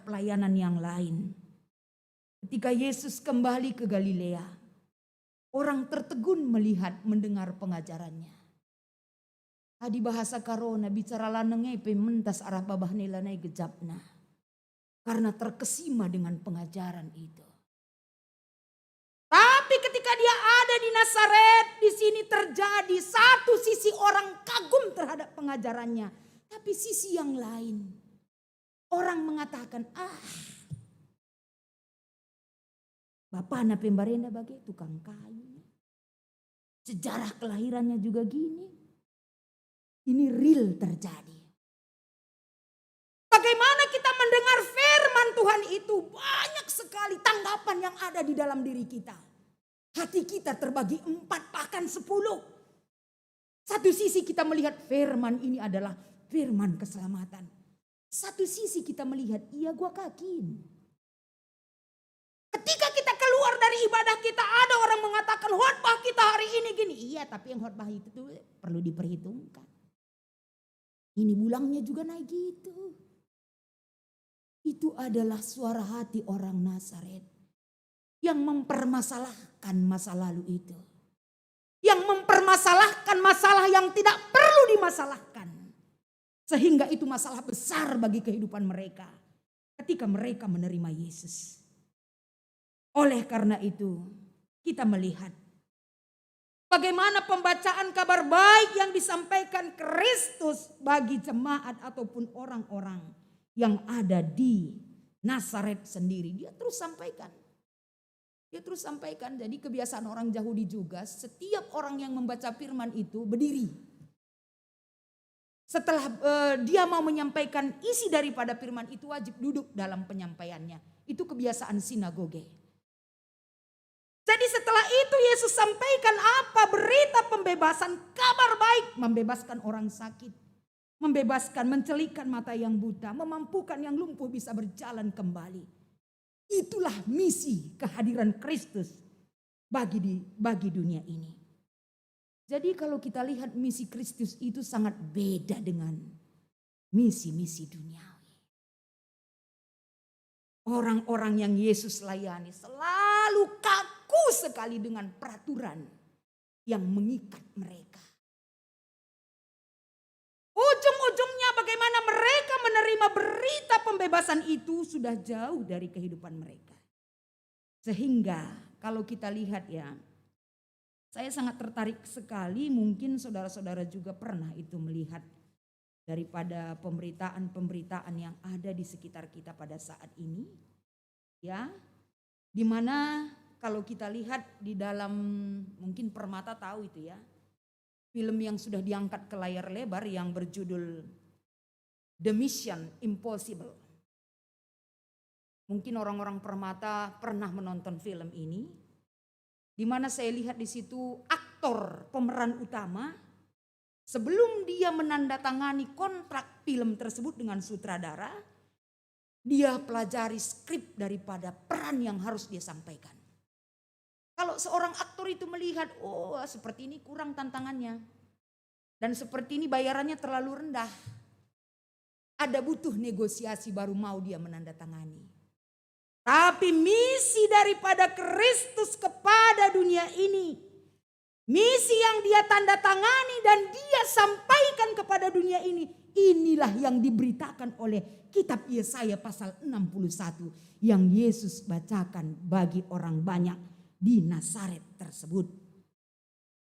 pelayanan yang lain. Ketika Yesus kembali ke Galilea, orang tertegun melihat mendengar pengajarannya. Di bahasa Karona bicara lanenge pementas arah babah nelanai gejapna. Karena terkesima dengan pengajaran itu. Tapi ketika dia ada di Nazaret, di sini terjadi satu sisi orang kagum terhadap pengajarannya. Tapi sisi yang lain, orang mengatakan, Bapak na pembarenda bagai tukang kayu. Sejarah kelahirannya juga gini. Ini real terjadi. Bagaimana kita mendengar firman Tuhan itu, banyak sekali tanggapan yang ada di dalam diri kita. Hati kita terbagi 4 bahkan 10. Satu sisi kita melihat firman ini adalah firman keselamatan. Satu sisi kita melihat, iya gua kakin. Ketika kita keluar dari ibadah kita, ada orang mengatakan khotbah kita hari ini gini. Iya, tapi yang khotbah itu tuh perlu diperhitungkan. Ini bulangnya juga naik gitu. Itu adalah suara hati orang Nazaret yang mempermasalahkan masa lalu itu. Yang mempermasalahkan masalah yang tidak perlu dimasalahkan. Sehingga itu masalah besar bagi kehidupan mereka ketika mereka menerima Yesus. Oleh karena itu kita melihat bagaimana pembacaan kabar baik yang disampaikan Kristus bagi jemaat ataupun orang-orang yang ada di Nazaret sendiri. Dia terus sampaikan. Jadi kebiasaan orang Yahudi juga, setiap orang yang membaca firman itu berdiri. Setelah dia mau menyampaikan isi daripada firman itu, wajib duduk dalam penyampaiannya. Itu kebiasaan sinagoge. Jadi setelah itu Yesus sampaikan apa? Berita pembebasan, kabar baik, membebaskan orang sakit. Membebaskan, mencelikan mata yang buta, memampukan yang lumpuh bisa berjalan kembali. Itulah misi kehadiran Kristus bagi dunia ini. Jadi kalau kita lihat misi Kristus itu sangat beda dengan misi-misi duniawi. Orang-orang yang Yesus layani selalu kaku sekali dengan peraturan yang mengikat mereka. Ujung-ujungnya bagaimana mereka menerima berita pembebasan itu sudah jauh dari kehidupan mereka. Sehingga kalau kita lihat ya, saya sangat tertarik sekali, mungkin saudara-saudara juga pernah itu melihat daripada pemberitaan-pemberitaan yang ada di sekitar kita pada saat ini. Ya, dimana kalau kita lihat di dalam, mungkin Permata tahu itu ya, film yang sudah diangkat ke layar lebar yang berjudul The Mission Impossible. Mungkin orang-orang Permata pernah menonton film ini, di mana saya lihat di situ aktor pemeran utama sebelum dia menandatangani kontrak film tersebut dengan sutradara, dia pelajari skrip daripada peran yang harus dia sampaikan. Kalau seorang aktor itu melihat, oh seperti ini kurang tantangannya, dan seperti ini bayarannya terlalu rendah, ada butuh negosiasi baru mau dia menandatangani. Tapi misi daripada Kristus kepada dunia ini, misi yang dia tanda tangani dan dia sampaikan kepada dunia ini, inilah yang diberitakan oleh kitab Yesaya pasal 61 yang Yesus bacakan bagi orang banyak di Nazaret tersebut.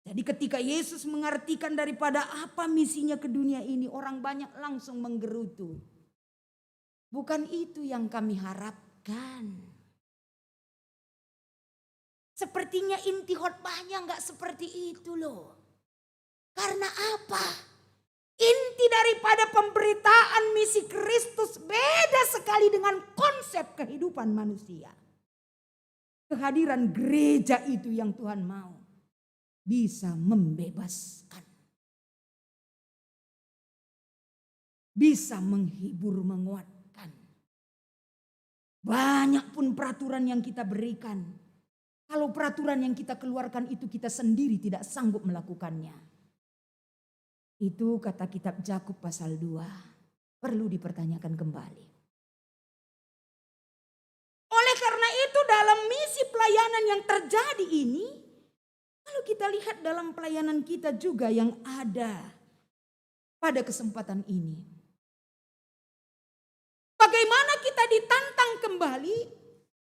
Jadi ketika Yesus mengartikan daripada apa misinya ke dunia ini, orang banyak langsung menggerutu. Bukan itu yang kami harapkan. Sepertinya inti khotbahnya enggak seperti itu loh. Karena apa? Inti daripada pemberitaan misi Kristus beda sekali dengan konsep kehidupan manusia. Kehadiran gereja itu yang Tuhan mau bisa membebaskan. Bisa menghibur, menguatkan. Banyak pun peraturan yang kita berikan. Kalau peraturan yang kita keluarkan itu kita sendiri tidak sanggup melakukannya. Itu kata kitab Yakub pasal 2. Perlu dipertanyakan kembali. Oleh karena itu dalam misi pelayanan yang terjadi ini, kalau kita lihat dalam pelayanan kita juga yang ada pada kesempatan ini. Bagaimana kita ditantang kembali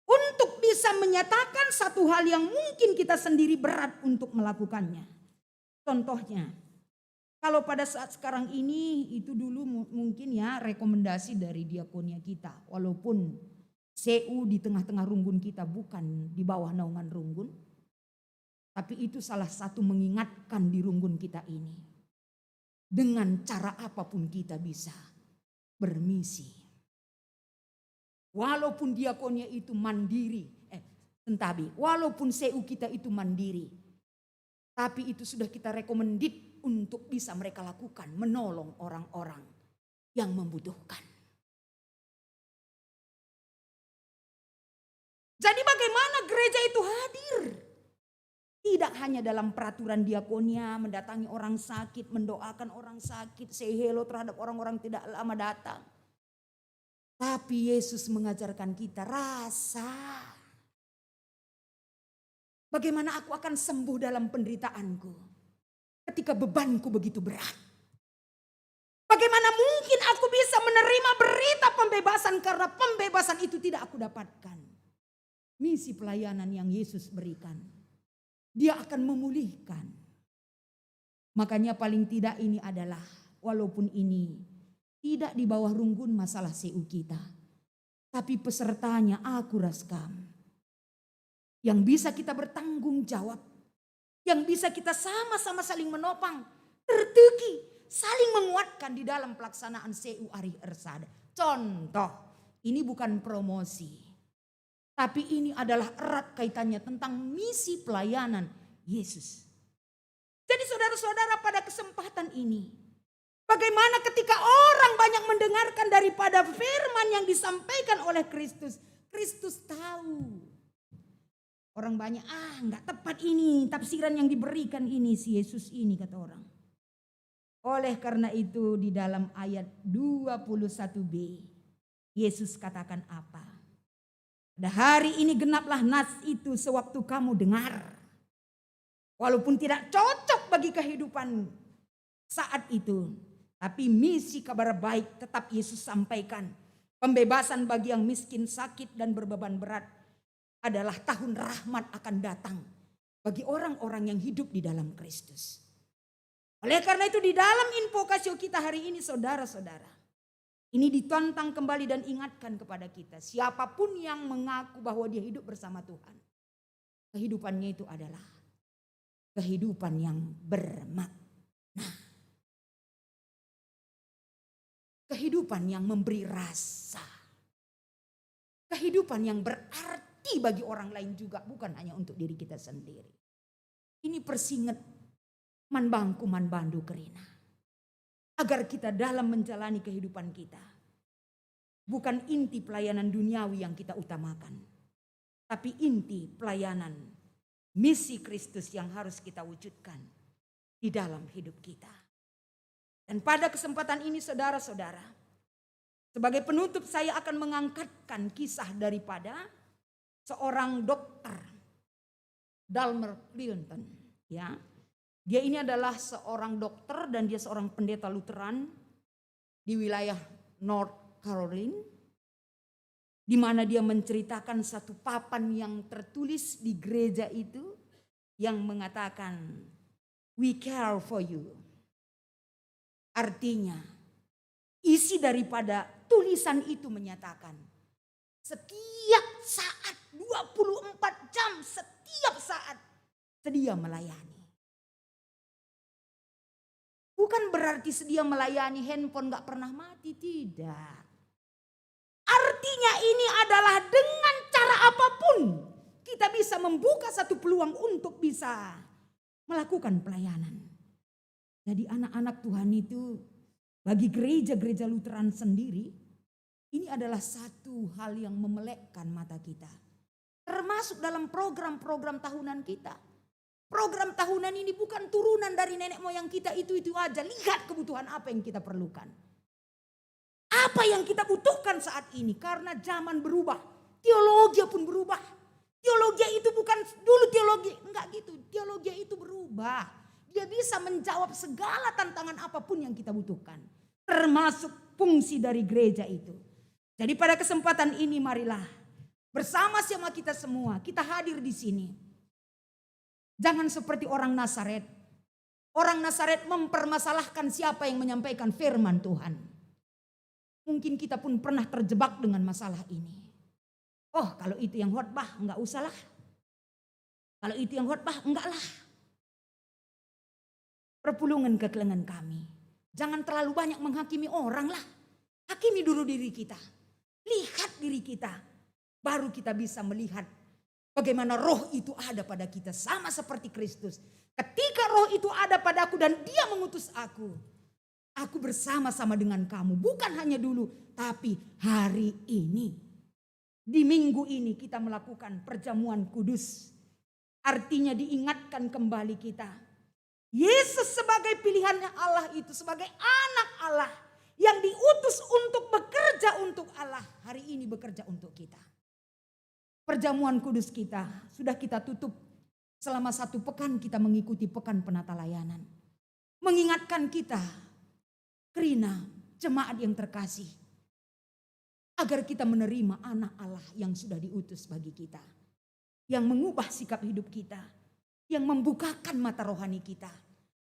untuk bisa menyatakan satu hal yang mungkin kita sendiri berat untuk melakukannya. Contohnya, kalau pada saat sekarang ini itu dulu mungkin ya rekomendasi dari diakonia kita. Walaupun CU di tengah-tengah runggun kita bukan di bawah naungan runggun. Tapi itu salah satu mengingatkan di runggun kita ini. Dengan cara apapun kita bisa bermisi. Walaupun diakonia itu mandiri, walaupun CU kita itu mandiri, tapi itu sudah kita rekomendit untuk bisa mereka lakukan, menolong orang-orang yang membutuhkan. Jadi bagaimana gereja itu hadir? Tidak hanya dalam peraturan diakonia, mendatangi orang sakit, mendoakan orang sakit, say hello terhadap orang-orang tidak lama datang. Tapi Yesus mengajarkan kita rasa. Bagaimana aku akan sembuh dalam penderitaanku ketika bebanku begitu berat. Bagaimana mungkin aku bisa menerima berita pembebasan karena pembebasan itu tidak aku dapatkan. Misi pelayanan yang Yesus berikan, dia akan memulihkan. Makanya paling tidak ini adalah, walaupun ini tidak di bawah runggun masalah CU kita. Tapi pesertanya aku raskam. Yang bisa kita bertanggung jawab. Yang bisa kita sama-sama saling menopang. Tertuki, saling menguatkan di dalam pelaksanaan CU Ari Ersada. Contoh, ini bukan promosi. Tapi ini adalah erat kaitannya tentang misi pelayanan Yesus. Jadi saudara-saudara pada kesempatan ini, bagaimana ketika orang banyak mendengarkan daripada firman yang disampaikan oleh Kristus. Kristus tahu. Orang banyak, enggak tepat ini tafsiran yang diberikan ini si Yesus ini kata orang. Oleh karena itu di dalam ayat 21b, Yesus katakan apa? Pada hari ini genaplah nas itu sewaktu kamu dengar. Walaupun tidak cocok bagi kehidupan saat itu. Tapi misi kabar baik tetap Yesus sampaikan. Pembebasan bagi yang miskin, sakit dan berbeban berat adalah tahun rahmat akan datang bagi orang-orang yang hidup di dalam Kristus. Oleh karena itu di dalam invokasio kita hari ini saudara-saudara, ini ditantang kembali dan ingatkan kepada kita. Siapapun yang mengaku bahwa dia hidup bersama Tuhan, kehidupannya itu adalah kehidupan yang bermakna. Kehidupan yang memberi rasa. Kehidupan yang berarti bagi orang lain juga, bukan hanya untuk diri kita sendiri. Ini persinget man bangku man bandu kerina. Agar kita dalam menjalani kehidupan kita, bukan inti pelayanan duniawi yang kita utamakan, tapi inti pelayanan misi Kristus yang harus kita wujudkan di dalam hidup kita. Dan pada kesempatan ini saudara-saudara, sebagai penutup saya akan mengangkatkan kisah daripada seorang dokter, Dalmer Clinton. Ya, dia ini adalah seorang dokter dan dia seorang pendeta Lutheran di wilayah North Carolina, di mana dia menceritakan satu papan yang tertulis di gereja itu yang mengatakan, "We care for you." Artinya, isi daripada tulisan itu menyatakan, setiap saat 24 jam, setiap saat sedia melayani. Bukan berarti sedia melayani handphone gak pernah mati, tidak. Artinya ini adalah dengan cara apapun kita bisa membuka satu peluang untuk bisa melakukan pelayanan. Jadi anak-anak Tuhan itu bagi gereja-gereja Lutheran sendiri, ini adalah satu hal yang memelekkan mata kita. Termasuk dalam program-program tahunan kita. Program tahunan ini bukan turunan dari nenek moyang kita itu aja. Lihat kebutuhan apa yang kita perlukan. Apa yang kita butuhkan saat ini. Karena zaman berubah. Teologi pun berubah. Teologi itu bukan dulu teologi. Enggak gitu. Teologi itu berubah. Dia bisa menjawab segala tantangan apapun yang kita butuhkan. Termasuk fungsi dari gereja itu. Jadi pada kesempatan ini marilah bersama-sama kita semua. Kita hadir di sini. Jangan seperti orang Nazaret. Orang Nazaret mempermasalahkan siapa yang menyampaikan firman Tuhan. Mungkin kita pun pernah terjebak dengan masalah ini. Oh kalau itu yang khotbah enggak usahlah. Kalau itu yang khotbah enggak lah. Perpulungan kekelengan kami. Jangan terlalu banyak menghakimi orang lah. Hakimi dulu diri kita. Lihat diri kita. Baru kita bisa melihat bagaimana roh itu ada pada kita. Sama seperti Kristus. Ketika roh itu ada padaku dan dia mengutus aku. Aku bersama-sama dengan kamu. Bukan hanya dulu. Tapi hari ini. Di minggu ini kita melakukan perjamuan kudus. Artinya diingatkan kembali kita. Yesus sebagai pilihannya Allah itu, sebagai anak Allah yang diutus untuk bekerja untuk Allah, hari ini bekerja untuk kita. Perjamuan kudus kita sudah kita tutup selama 1 pekan kita mengikuti pekan penata layanan. Mengingatkan kita, kerina jemaat yang terkasih, agar kita menerima anak Allah yang sudah diutus bagi kita. Yang mengubah sikap hidup kita, yang membukakan mata rohani kita.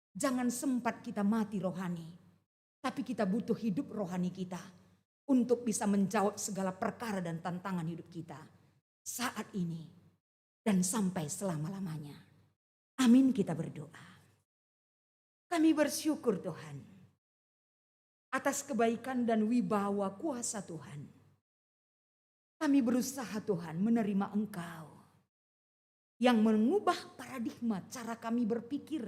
Jangan sempat kita mati rohani. Tapi kita butuh hidup rohani kita. Untuk bisa menjawab segala perkara dan tantangan hidup kita. Saat ini. Dan sampai selama-lamanya. Amin, kita berdoa. Kami bersyukur Tuhan. Atas kebaikan dan wibawa kuasa Tuhan. Kami berusaha Tuhan menerima Engkau. Yang mengubah paradigma cara kami berpikir.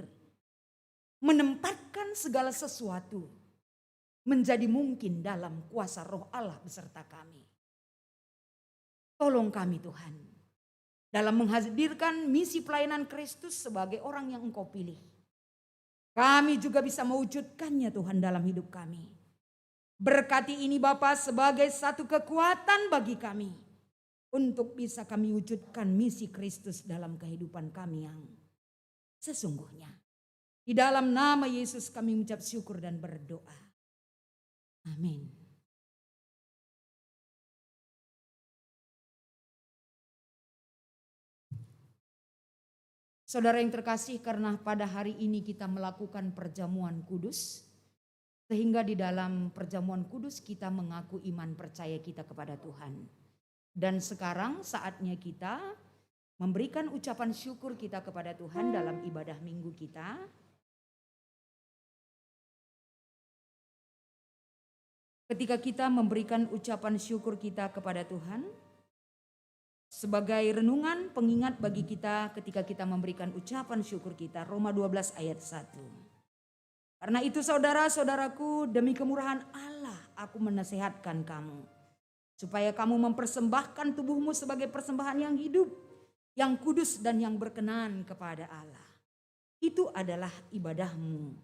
Menempatkan segala sesuatu menjadi mungkin dalam kuasa roh Allah beserta kami. Tolong kami Tuhan. Dalam menghadirkan misi pelayanan Kristus sebagai orang yang Engkau pilih. Kami juga bisa mewujudkannya Tuhan dalam hidup kami. Berkati ini Bapa sebagai satu kekuatan bagi kami. Untuk bisa kami wujudkan misi Kristus dalam kehidupan kami yang sesungguhnya. Di dalam nama Yesus kami mengucap syukur dan berdoa. Amin. Saudara yang terkasih, karena pada hari ini kita melakukan perjamuan kudus, sehingga di dalam perjamuan kudus kita mengaku iman percaya kita kepada Tuhan. Dan sekarang saatnya kita memberikan ucapan syukur kita kepada Tuhan dalam ibadah minggu kita. Ketika kita memberikan ucapan syukur kita kepada Tuhan, sebagai renungan pengingat bagi kita ketika kita memberikan ucapan syukur kita, Roma 12 ayat 1. Karena itu saudara-saudaraku, demi kemurahan Allah aku menasehatkan kamu, supaya kamu mempersembahkan tubuhmu sebagai persembahan yang hidup, yang kudus dan yang berkenan kepada Allah. Itu adalah ibadahmu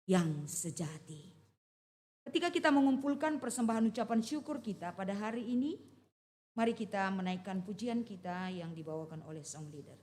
yang sejati. Ketika kita mengumpulkan persembahan ucapan syukur kita pada hari ini, mari kita menaikkan pujian kita yang dibawakan oleh song leader.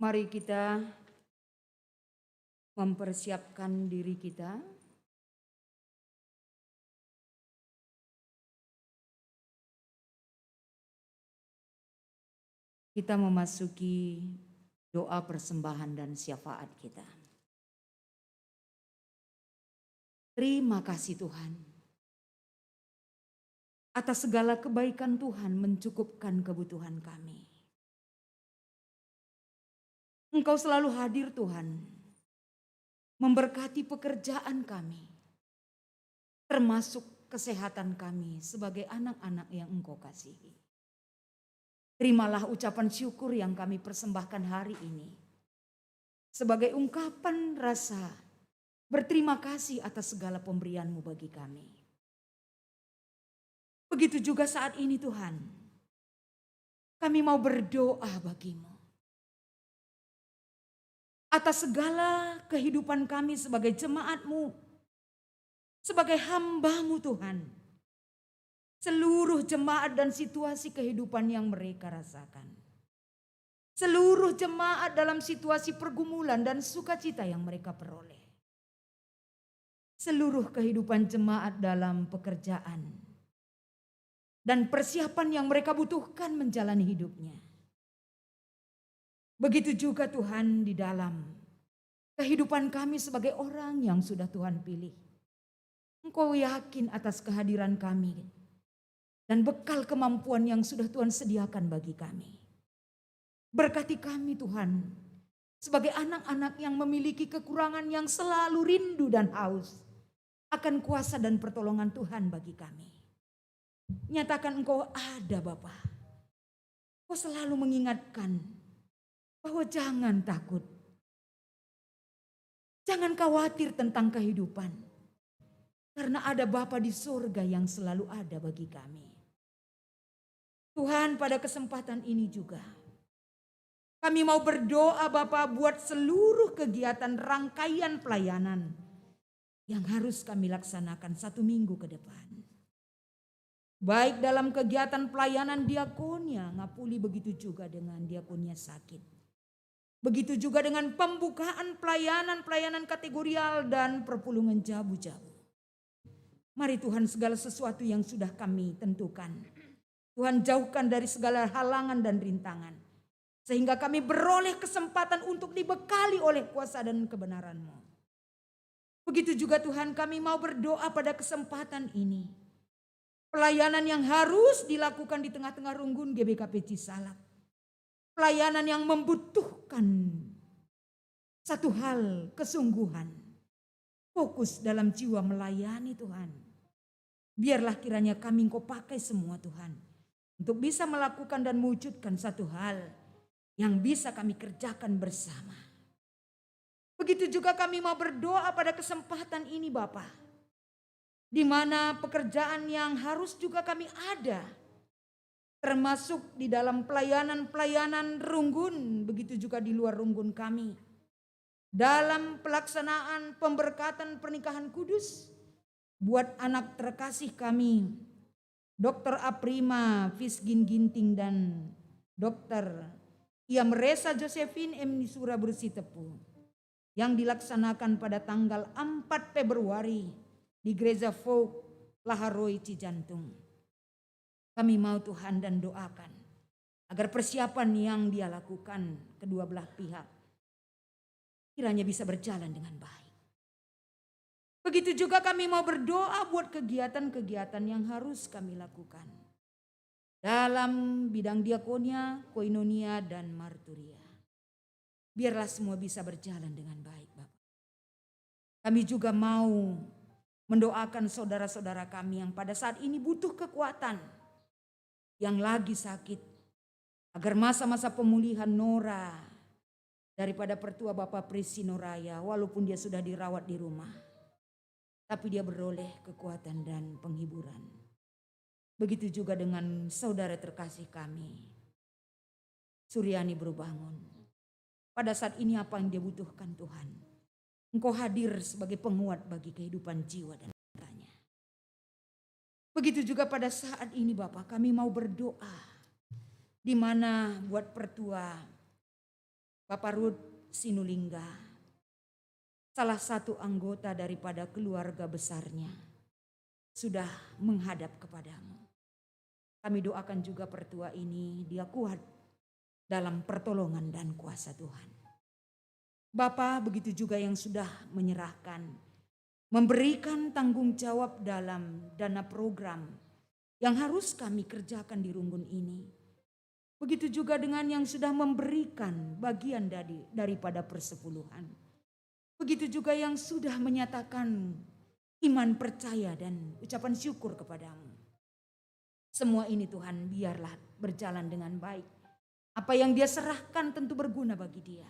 Mari kita mempersiapkan diri kita. Kita memasuki doa persembahan dan syafaat kita. Terima kasih Tuhan atas segala kebaikan Tuhan mencukupkan kebutuhan kami. Engkau selalu hadir Tuhan, memberkati pekerjaan kami, termasuk kesehatan kami sebagai anak-anak yang Engkau kasihi. Terimalah ucapan syukur yang kami persembahkan hari ini sebagai ungkapan rasa berterima kasih atas segala pemberian-Mu bagi kami. Begitu juga saat ini Tuhan, kami mau berdoa bagi-Mu. Atas segala kehidupan kami sebagai jemaat-Mu, sebagai hamba-Mu Tuhan. Seluruh jemaat dan situasi kehidupan yang mereka rasakan. Seluruh jemaat dalam situasi pergumulan dan sukacita yang mereka peroleh. Seluruh kehidupan jemaat dalam pekerjaan dan persiapan yang mereka butuhkan menjalani hidupnya. Begitu juga Tuhan di dalam kehidupan kami sebagai orang yang sudah Tuhan pilih. Engkau yakin atas kehadiran kami dan bekal kemampuan yang sudah Tuhan sediakan bagi kami. Berkati kami Tuhan sebagai anak-anak yang memiliki kekurangan yang selalu rindu dan haus akan kuasa dan pertolongan Tuhan bagi kami. Nyatakan Engkau ada Bapa. Engkau selalu mengingatkan bahwa jangan takut. Jangan khawatir tentang kehidupan. Karena ada Bapa di surga yang selalu ada bagi kami. Tuhan, pada kesempatan ini juga kami mau berdoa Bapa buat seluruh kegiatan rangkaian pelayanan yang harus kami laksanakan 1 minggu ke depan. Baik dalam kegiatan pelayanan diakonia, Ngapuli, begitu juga dengan diakonia sakit. Begitu juga dengan pembukaan pelayanan kategorial dan perpulungan jabu-jabu. Mari Tuhan, segala sesuatu yang sudah kami tentukan, Tuhan jauhkan dari segala halangan dan rintangan. Sehingga kami beroleh kesempatan untuk dibekali oleh kuasa dan kebenaran-Mu. Begitu juga Tuhan, kami mau berdoa pada kesempatan ini. Pelayanan yang harus dilakukan di tengah-tengah Runggun GBKP Cisalak. Pelayanan yang membutuhkan satu hal, kesungguhan. Fokus dalam jiwa melayani Tuhan. Biarlah kiranya kami Engkau pakai semua Tuhan. Untuk bisa melakukan dan mewujudkan satu hal yang bisa kami kerjakan bersama. Begitu juga kami mau berdoa pada kesempatan ini Bapa. Di mana pekerjaan yang harus juga kami ada. Termasuk di dalam pelayanan Runggun. Begitu juga di luar Runggun kami. Dalam pelaksanaan pemberkatan pernikahan kudus. Buat anak terkasih kami. Dr. Aprima Fisgin Ginting dan Dr. Iamresa Josephine M. Nisura Bersitepu. Yang dilaksanakan pada tanggal 4 Februari di Gereja Folk Laharoi Cijantung. Kami mau Tuhan dan doakan agar persiapan yang dia lakukan kedua belah pihak kiranya bisa berjalan dengan baik. Begitu juga kami mau berdoa buat kegiatan-kegiatan yang harus kami lakukan dalam bidang diakonia, koinonia, dan marturia. Biarlah semua bisa berjalan dengan baik Bapak. Kami juga mau mendoakan saudara-saudara kami yang pada saat ini butuh kekuatan. Yang lagi sakit. Agar masa-masa pemulihan Nora daripada pertua Bapak Prisi Noraya walaupun dia sudah dirawat di rumah. Tapi dia beroleh kekuatan dan penghiburan. Begitu juga dengan saudara terkasih kami. Suryani Berbangun. Pada saat ini apa yang dia butuhkan Tuhan. Engkau hadir sebagai penguat bagi kehidupan jiwa dan raganya. Begitu juga pada saat ini Bapak kami mau berdoa. Di mana buat pertua Bapak Ruth Sinulingga. Salah satu anggota daripada keluarga besarnya. Sudah menghadap kepadamu. Kami doakan juga pertua ini dia kuat. Dalam pertolongan dan kuasa Tuhan. Bapa begitu juga yang sudah menyerahkan. Memberikan tanggung jawab dalam dana program. Yang harus kami kerjakan di Runggun ini. Begitu juga dengan yang sudah memberikan bagian daripada persepuluhan. Begitu juga yang sudah menyatakan iman percaya dan ucapan syukur kepadamu. Semua ini Tuhan biarlah berjalan dengan baik. Apa yang dia serahkan tentu berguna bagi dia.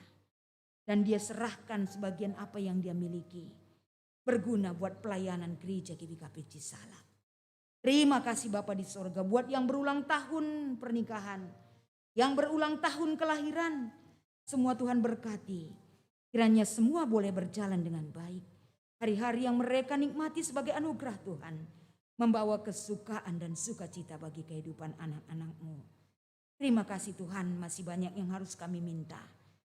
Dan dia serahkan sebagian apa yang dia miliki. berguna buat pelayanan gereja GBKP Cisalak. Terima kasih Bapa di sorga buat yang berulang tahun pernikahan, yang berulang tahun kelahiran. Semua Tuhan berkati. Kiranya semua boleh berjalan dengan baik. Hari-hari yang mereka nikmati sebagai anugerah Tuhan, membawa kesukaan dan sukacita bagi kehidupan anak-anak-Mu. Terima kasih Tuhan, masih banyak yang harus kami minta.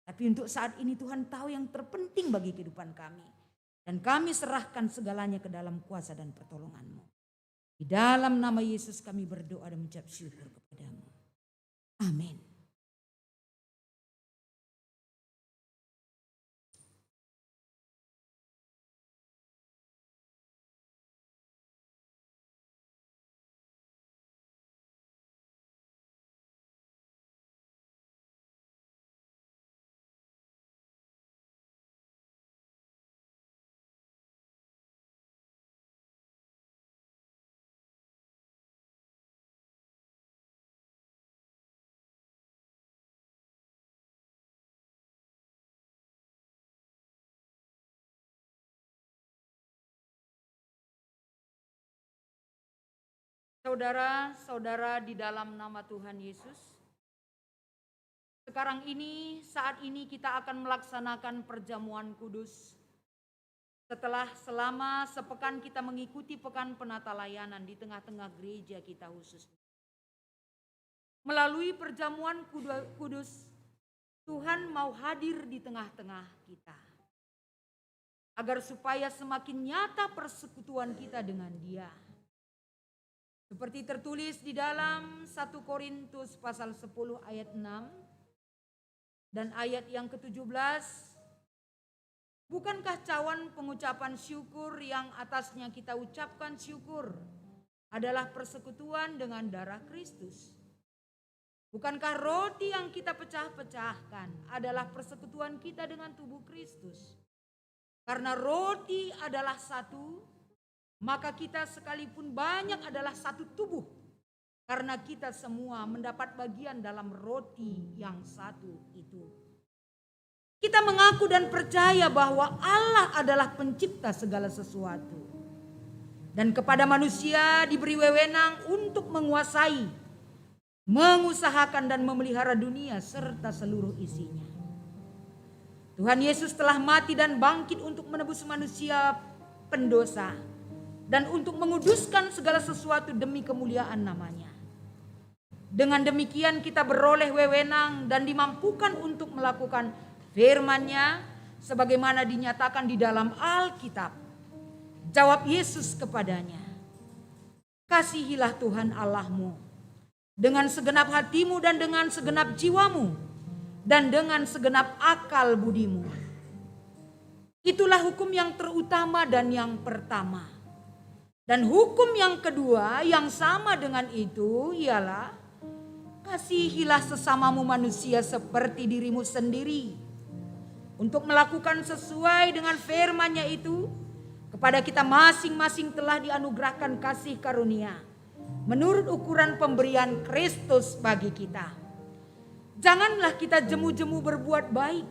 Tapi untuk saat ini Tuhan tahu yang terpenting bagi kehidupan kami. Dan kami serahkan segalanya ke dalam kuasa dan pertolongan-Mu. Di dalam nama Yesus kami berdoa dan mengucap syukur kepada-Mu. Amin. Saudara-saudara di dalam nama Tuhan Yesus, sekarang ini, saat ini kita akan melaksanakan perjamuan kudus. Setelah selama sepekan kita mengikuti pekan penata layanan di tengah-tengah gereja kita khususnya. Melalui perjamuan kudus, Tuhan mau hadir di tengah-tengah kita. Agar supaya semakin nyata persekutuan kita dengan Dia. Seperti tertulis di dalam 1 Korintus pasal 10 ayat 6 dan ayat yang ke-17. Bukankah cawan pengucapan syukur yang atasnya kita ucapkan syukur adalah persekutuan dengan darah Kristus? Bukankah roti yang kita pecah-pecahkan adalah persekutuan kita dengan tubuh Kristus? Karena roti adalah satu, maka kita sekalipun banyak adalah satu tubuh. Karena kita semua mendapat bagian dalam roti yang satu itu. Kita mengaku dan percaya bahwa Allah adalah pencipta segala sesuatu. Dan kepada manusia diberi wewenang untuk menguasai, mengusahakan dan memelihara dunia serta seluruh isinya. Tuhan Yesus telah mati dan bangkit untuk menebus manusia pendosa. Dan untuk menguduskan segala sesuatu demi kemuliaan namanya. Dengan demikian kita beroleh wewenang dan dimampukan untuk melakukan firman-Nya sebagaimana dinyatakan di dalam Alkitab. Jawab Yesus kepadanya, kasihilah Tuhan Allahmu dengan segenap hatimu dan dengan segenap jiwamu dan dengan segenap akal budimu. Itulah hukum yang terutama dan yang pertama. Dan hukum yang kedua yang sama dengan itu ialah kasihilah sesamamu manusia seperti dirimu sendiri. Untuk melakukan sesuai dengan firman-Nya itu, kepada kita masing-masing telah dianugerahkan kasih karunia menurut ukuran pemberian Kristus bagi kita. Janganlah kita jemu-jemu berbuat baik,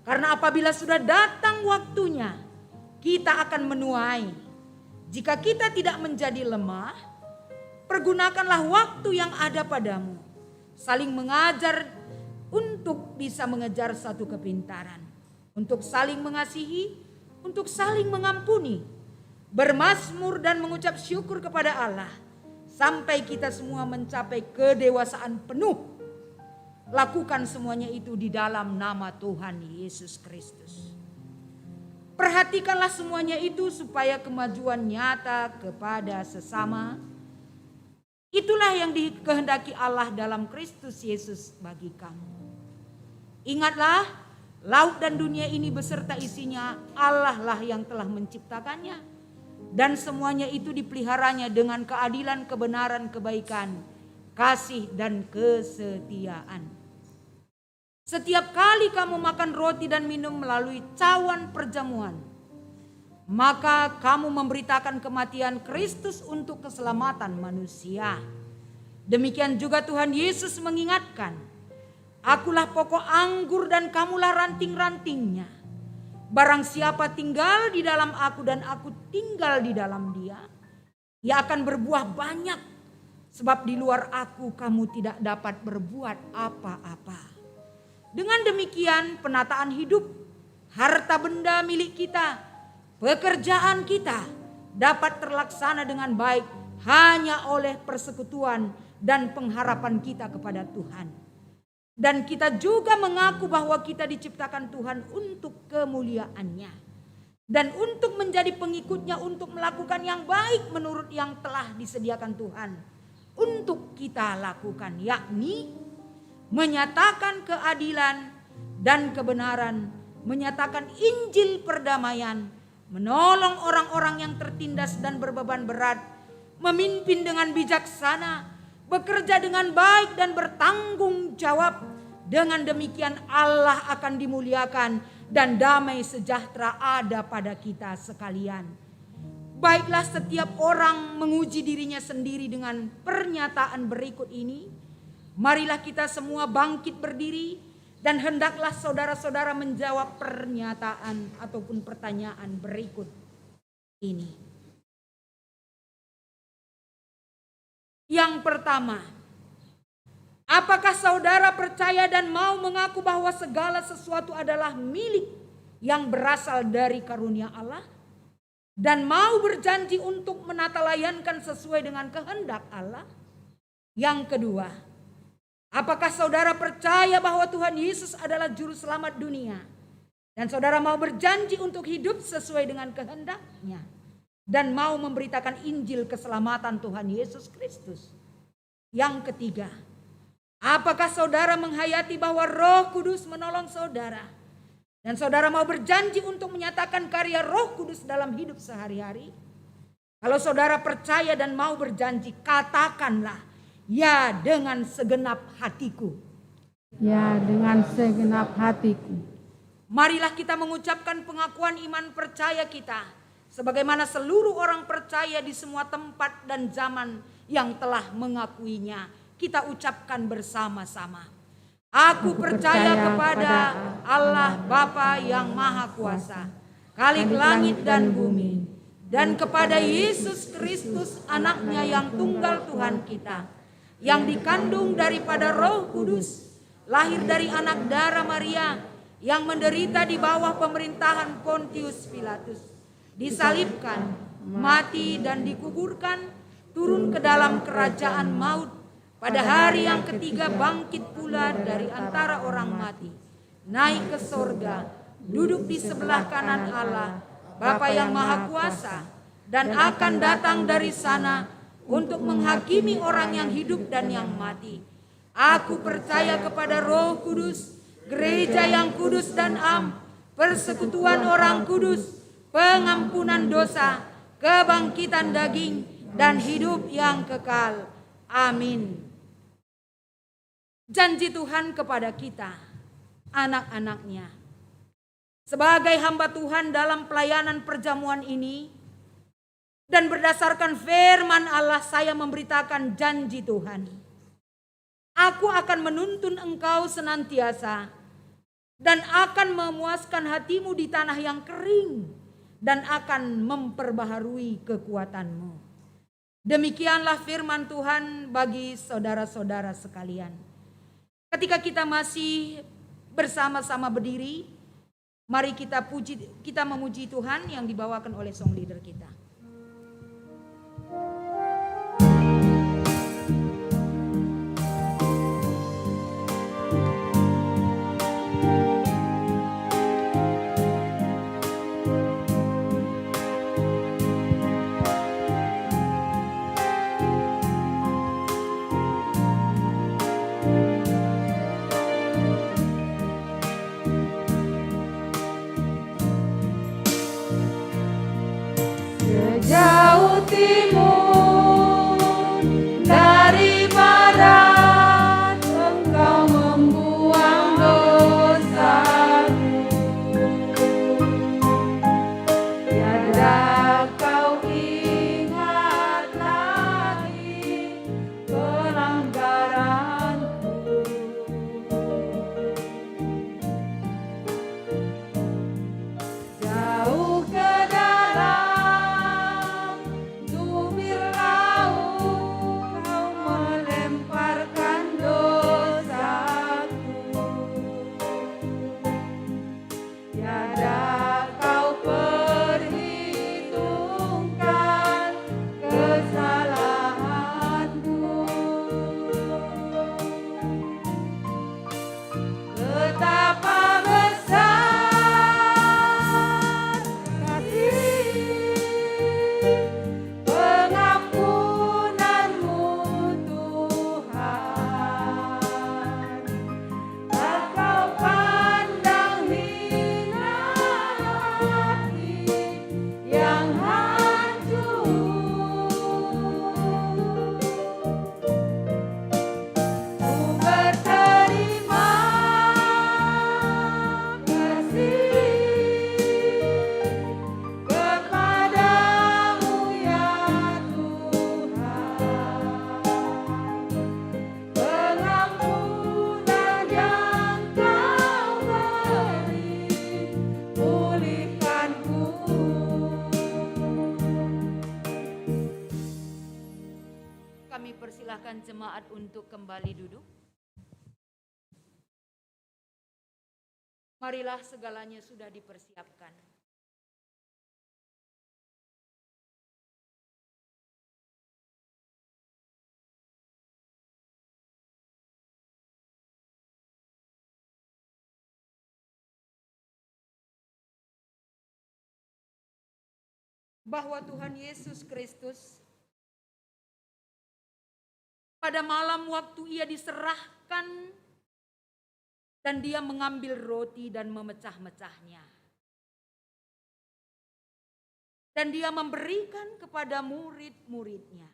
karena apabila sudah datang waktunya, kita akan menuai. Jika kita tidak menjadi lemah, pergunakanlah waktu yang ada padamu. Saling mengajar untuk bisa mengejar satu kepintaran. Untuk saling mengasihi, untuk saling mengampuni. Bermazmur dan mengucap syukur kepada Allah. Sampai kita semua mencapai kedewasaan penuh. Lakukan semuanya itu di dalam nama Tuhan Yesus Kristus. Perhatikanlah semuanya itu supaya kemajuan nyata kepada sesama. Itulah yang dikehendaki Allah dalam Kristus Yesus bagi kamu. Ingatlah, laut dan dunia ini beserta isinya Allah lah yang telah menciptakannya. Dan semuanya itu dipeliharanya dengan keadilan, kebenaran, kebaikan, kasih dan kesetiaan. Setiap kali kamu makan roti dan minum melalui cawan perjamuan, maka kamu memberitakan kematian Kristus untuk keselamatan manusia. Demikian juga Tuhan Yesus mengingatkan, akulah pokok anggur dan kamulah ranting-rantingnya. Barang siapa tinggal di dalam aku dan aku tinggal di dalam dia, ia akan berbuah banyak. Sebab di luar aku kamu tidak dapat berbuat apa-apa. Dengan demikian penataan hidup, harta benda milik kita, pekerjaan kita dapat terlaksana dengan baik hanya oleh persekutuan dan pengharapan kita kepada Tuhan. Dan kita juga mengaku bahwa kita diciptakan Tuhan untuk kemuliaan-Nya. Dan untuk menjadi pengikut-Nya, untuk melakukan yang baik menurut yang telah disediakan Tuhan untuk kita lakukan, yakni menyatakan keadilan dan kebenaran, menyatakan Injil perdamaian, menolong orang-orang yang tertindas dan berbeban berat, memimpin dengan bijaksana, bekerja dengan baik dan bertanggung jawab. Dengan demikian Allah akan dimuliakan dan damai sejahtera ada pada kita sekalian. Baiklah setiap orang menguji dirinya sendiri dengan pernyataan berikut ini. Marilah kita semua bangkit berdiri dan hendaklah saudara-saudara menjawab pernyataan ataupun pertanyaan berikut ini. Yang pertama, apakah saudara percaya dan mau mengaku bahwa segala sesuatu adalah milik yang berasal dari karunia Allah? Dan mau berjanji untuk menatalayankan sesuai dengan kehendak Allah? Yang kedua, apakah saudara percaya bahwa Tuhan Yesus adalah juru selamat dunia? Dan saudara mau berjanji untuk hidup sesuai dengan kehendak-Nya? Dan mau memberitakan Injil keselamatan Tuhan Yesus Kristus? Yang ketiga, apakah saudara menghayati bahwa Roh Kudus menolong saudara? Dan saudara mau berjanji untuk menyatakan karya Roh Kudus dalam hidup sehari-hari? Kalau saudara percaya dan mau berjanji, katakanlah, ya dengan segenap hatiku. Ya dengan segenap hatiku. Marilah kita mengucapkan pengakuan iman percaya kita, sebagaimana seluruh orang percaya di semua tempat dan zaman yang telah mengakuinya. Kita ucapkan bersama-sama. Aku percaya kepada Allah Bapa yang Maha Kuasa, Khalik langit dan bumi, dan kepada Yesus Kristus anaknya yang tunggal Tuhan kita, yang dikandung daripada Roh Kudus, lahir dari anak darah Maria, yang menderita di bawah pemerintahan Pontius Pilatus, disalibkan, mati dan dikuburkan, turun ke dalam kerajaan maut, pada hari yang ketiga bangkit pula dari antara orang mati, naik ke sorga, duduk di sebelah kanan Allah, Bapa yang Maha Kuasa, dan akan datang dari sana untuk menghakimi orang yang hidup dan yang mati. Aku percaya kepada Roh Kudus, gereja yang kudus dan am, persekutuan orang kudus, pengampunan dosa, kebangkitan daging, dan hidup yang kekal. Amin. Janji Tuhan kepada kita, anak-anaknya. Sebagai hamba Tuhan dalam pelayanan perjamuan ini, dan berdasarkan firman Allah, saya memberitakan janji Tuhan. Aku akan menuntun engkau senantiasa, dan akan memuaskan hatimu di tanah yang kering, dan akan memperbaharui kekuatanmu. Demikianlah firman Tuhan bagi saudara-saudara sekalian. Ketika kita masih bersama-sama berdiri, mari kita memuji Tuhan yang dibawakan oleh song leader kita. jemaat untuk kembali duduk. Marilah segalanya sudah dipersiapkan. Bahwa Tuhan Yesus Kristus pada malam waktu ia diserahkan dan dia mengambil roti dan memecah-mecahnya. Dan dia memberikan kepada murid-muridnya.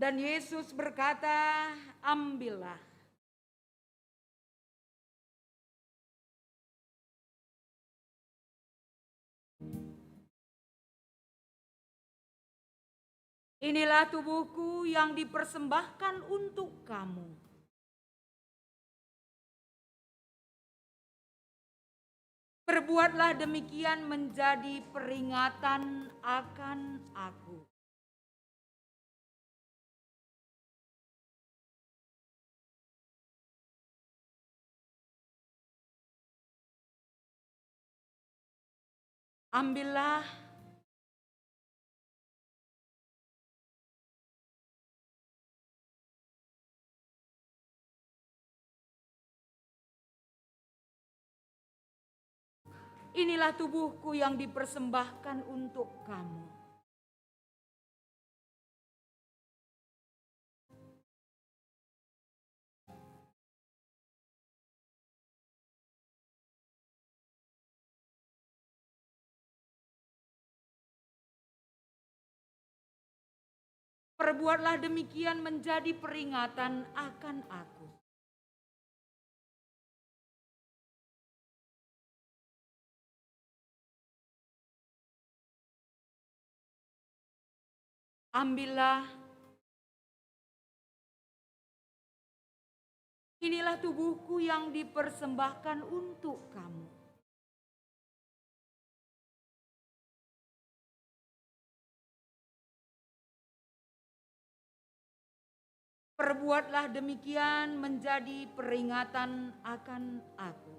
Dan Yesus berkata, ambillah. Inilah tubuhku yang dipersembahkan untuk kamu. Perbuatlah demikian menjadi peringatan akan aku. Ambillah. Inilah tubuhku yang dipersembahkan untuk kamu. Perbuatlah demikian menjadi peringatan akan aku. Ambillah. Inilah tubuhku yang dipersembahkan untuk kamu. Perbuatlah demikian menjadi peringatan akan aku.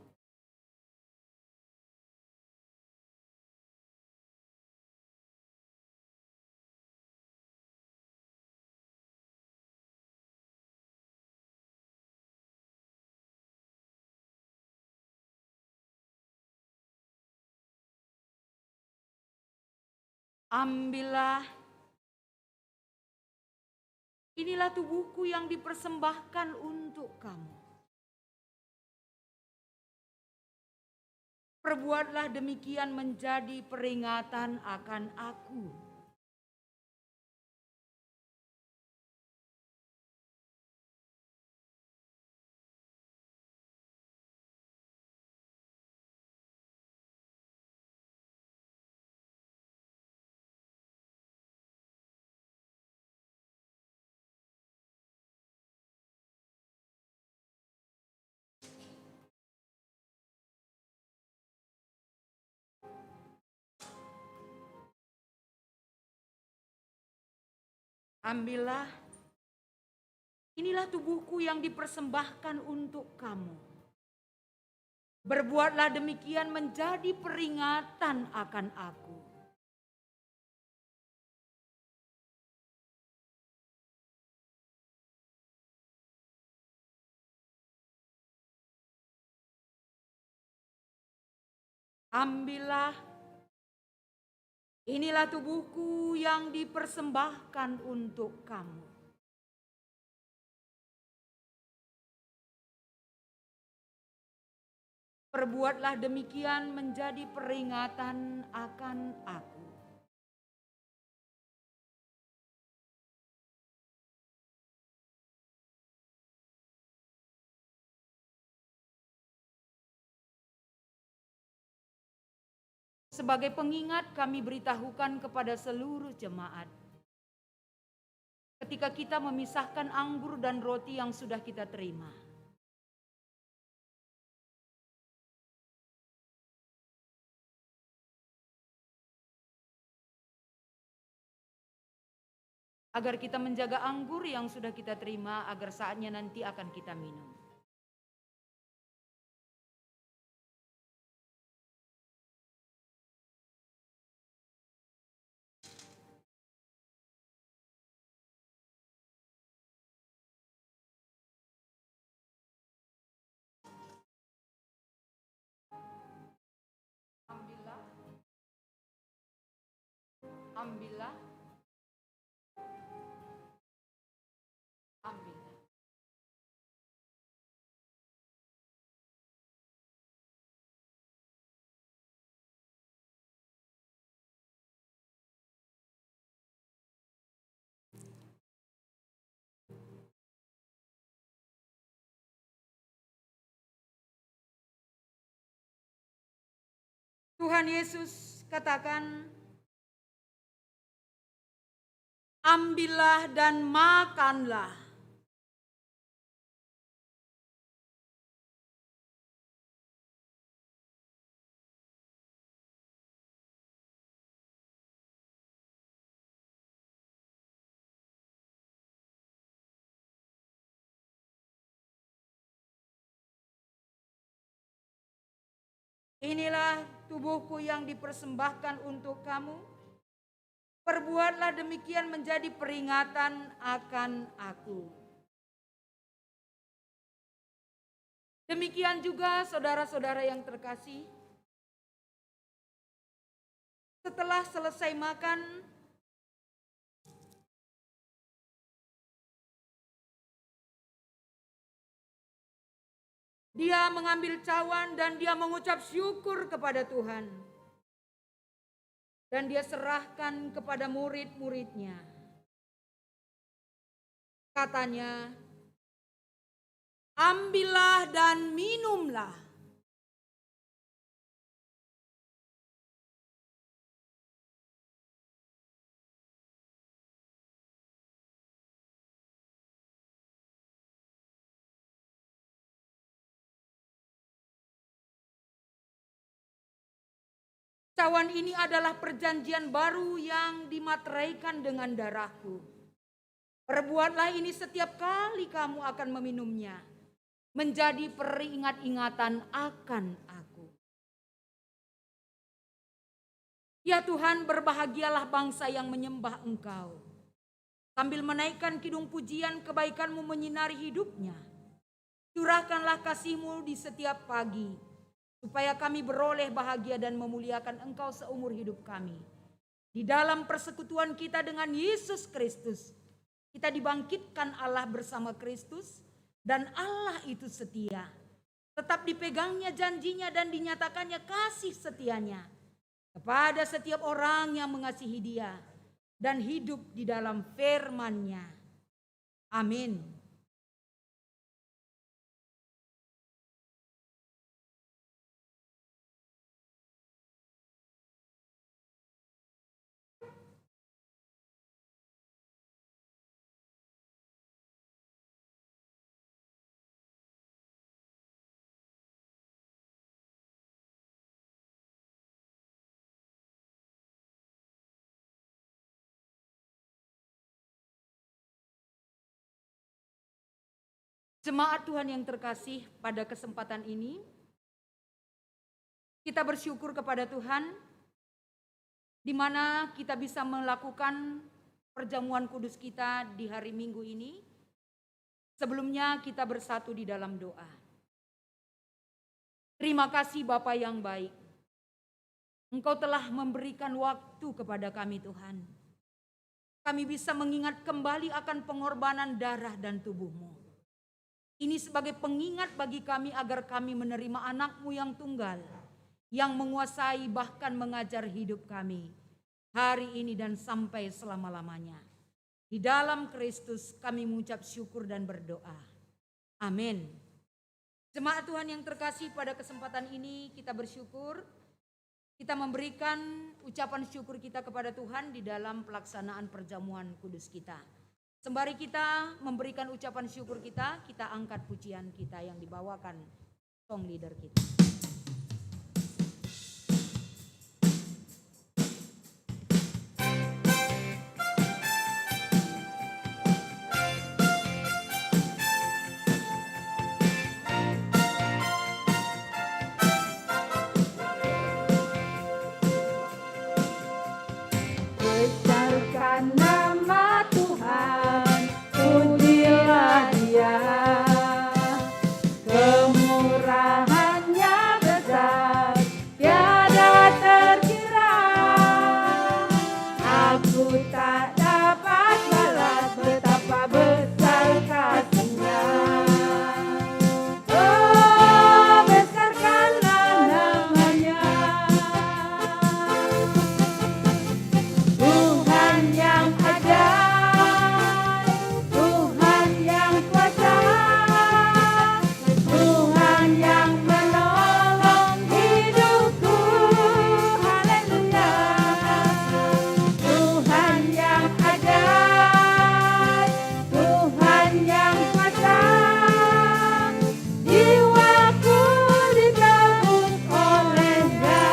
Ambillah. Inilah tubuhku yang dipersembahkan untuk kamu. Perbuatlah demikian menjadi peringatan akan aku. Ambillah. Inilah tubuhku yang dipersembahkan untuk kamu. Berbuatlah demikian menjadi peringatan akan aku. Ambillah. Inilah tubuhku yang dipersembahkan untuk kamu. Perbuatlah demikian menjadi peringatan akan aku. Sebagai pengingat kami beritahukan kepada seluruh jemaat. Ketika kita memisahkan anggur dan roti yang sudah kita terima. Agar kita menjaga anggur yang sudah kita terima, agar saatnya nanti akan kita minum. Ambillah. Tuhan Yesus katakan, ambillah dan makanlah. Inilah tubuhku yang dipersembahkan untuk kamu. Perbuatlah demikian menjadi peringatan akan aku. Demikian juga saudara-saudara yang terkasih. Setelah selesai makan, dia mengambil cawan dan dia mengucap syukur kepada Tuhan. Dan dia serahkan kepada murid-muridnya. Katanya, ambillah dan minumlah. Cawan ini adalah perjanjian baru yang dimateraikan dengan darahku. Perbuatlah ini setiap kali kamu akan meminumnya, menjadi peringat-ingatan akan aku. Ya Tuhan, berbahagialah bangsa yang menyembah Engkau. Sambil menaikkan kidung pujian, kebaikan-Mu menyinari hidupnya. Curahkanlah kasih-Mu di setiap pagi, supaya kami beroleh bahagia dan memuliakan Engkau seumur hidup kami. Di dalam persekutuan kita dengan Yesus Kristus, kita dibangkitkan Allah bersama Kristus, dan Allah itu setia. Tetap dipegangnya janjinya dan dinyatakannya kasih setianya kepada setiap orang yang mengasihi Dia dan hidup di dalam firman-Nya. Amin. Jemaat Tuhan yang terkasih, pada kesempatan ini kita bersyukur kepada Tuhan di mana kita bisa melakukan perjamuan kudus kita di hari Minggu ini. Sebelumnya kita bersatu di dalam doa. Terima kasih Bapa yang baik. Engkau telah memberikan waktu kepada kami Tuhan. Kami bisa mengingat kembali akan pengorbanan darah dan tubuh-Mu. Ini sebagai pengingat bagi kami agar kami menerima anak-Mu yang tunggal, yang menguasai bahkan mengajar hidup kami hari ini dan sampai selama-lamanya. Di dalam Kristus kami mengucap syukur dan berdoa. Amin. Jemaat Tuhan yang terkasih, pada kesempatan ini kita bersyukur kita memberikan ucapan syukur kita kepada Tuhan di dalam pelaksanaan perjamuan kudus kita. Sembari kita memberikan ucapan syukur kita angkat pujian kita yang dibawakan song leader kita. Besarkan nama Tuhan, pujilah Dia. Kemurahannya besar, tiada terkira. Aku tak dapat balas betapa besar kasih-Nya. Oh, besarkanlah namanya. Tuhan yang ajaib, Tuhan yang kuasa, Tuhan yang menolong hidupku, haleluya. Tuhan yang ajaib, Tuhan yang kuasa, jiwaku ditebus oleh-Nya.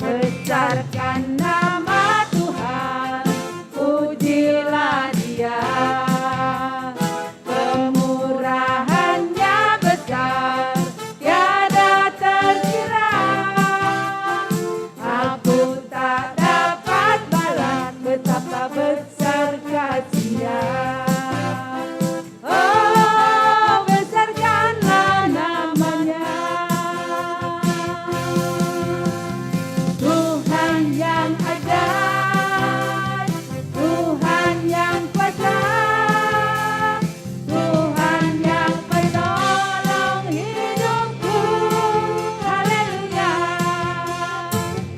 Besarkan nama Tuhan, pujilah Dia. Kemurahannya besar, tiada terkira. Aku tak dapat balas betapa besar kasih-Nya. Oh, besarkanlah namanya. Tuhan yang ajaib, Tuhan yang kuasa, Tuhan yang menolong hidupku, haleluya.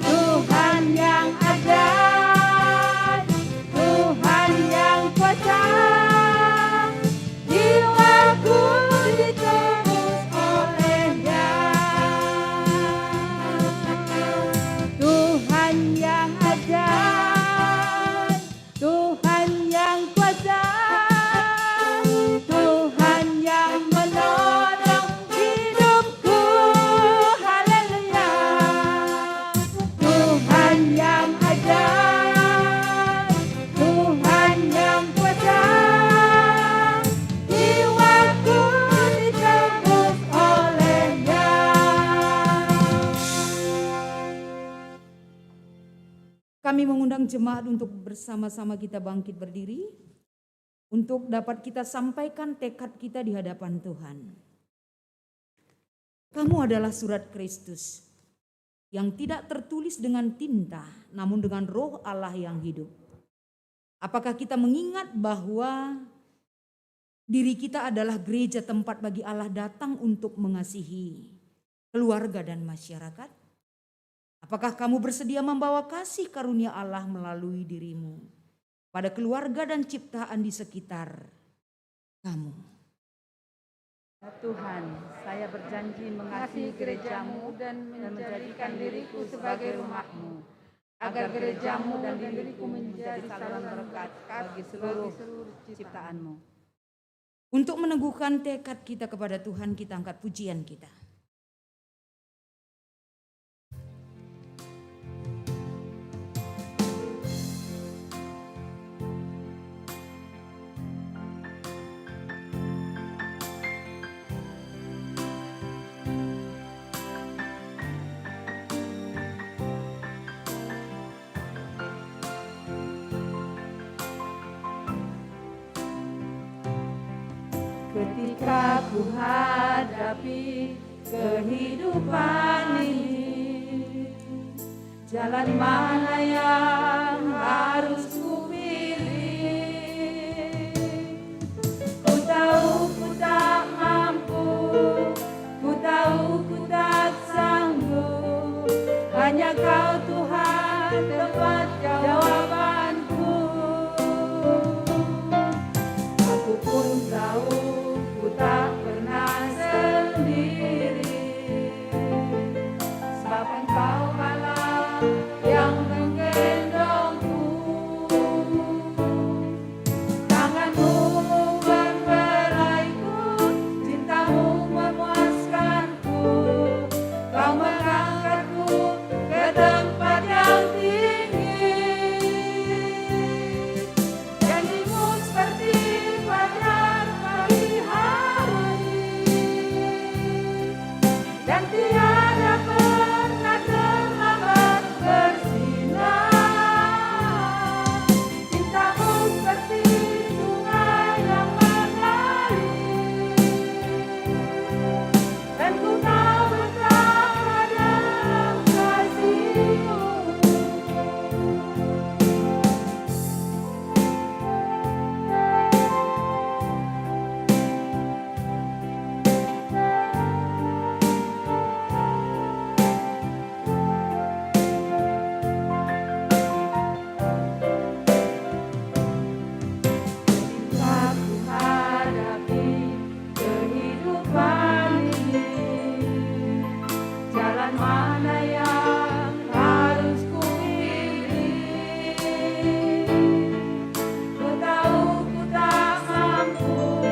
Tuhan yang ajaib, Tuhan yang kuasa, jiwaku ditebus oleh-Nya. Tuhan yang ajaib, Tuhan yang kuasa, Tuhan yang menolong hidupku, haleluya. Tuhan yang ajaib, Tuhan yang kuasa, jiwaku ditebus oleh-Nya. Kami mengundang jemaat untuk bersama-sama kita bangkit berdiri untuk dapat kita sampaikan tekad kita di hadapan Tuhan. Kamu adalah surat Kristus yang tidak tertulis dengan tinta, namun dengan Roh Allah yang hidup. Apakah kita mengingat bahwa diri kita adalah gereja tempat bagi Allah datang untuk mengasihi keluarga dan masyarakat? Apakah kamu bersedia membawa kasih karunia Allah melalui dirimu pada keluarga dan ciptaan di sekitar kamu? Ya Tuhan, saya berjanji mengasihi gerejamu dan menjadikan diriku sebagai rumah-Mu, agar gerejamu dan diriku menjadi saluran berkat bagi seluruh ciptaan-Mu. Untuk meneguhkan tekad kita kepada Tuhan, kita angkat pujian kita. Ketika ku hadapi kehidupan ini, jalan mana yang harus ku pilih? Ku tahu ku tak mampu, ku tahu ku tak sanggup, hanya Kau Tuhan tempat jawabanku. dan tiada pernah terlambat bersinar. Cintamu seperti sungai yang mengalir, dan ku tahu betapa dalam kasih-Mu. Aku hadapi kehidupan ini, jalan mana yang harus ku pilih? Ku tahu ku tak mampu,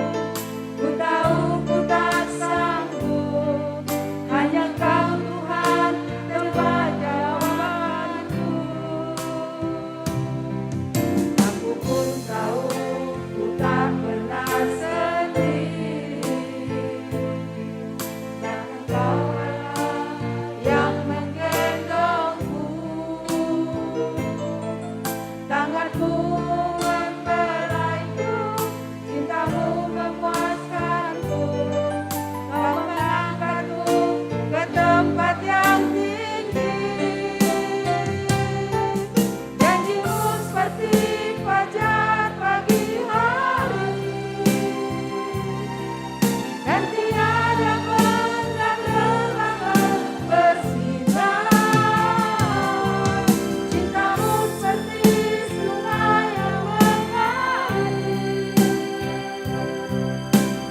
ku tahu ku tak sanggup, hanya Kau Tuhan tempat jawabanku. Aku pun tahu ku tak pernah sendiri, dan Engkau Allah yang menggendongku. Tanganmu mempelaiku, cintamu memuaskanku. Kau mengangkatku ke tempat yang tinggi. Janji-Mu seperti fajar pagi hari, dan tiada pernah terlambat bersinar. Cintamu seperti sungai yang mengalir,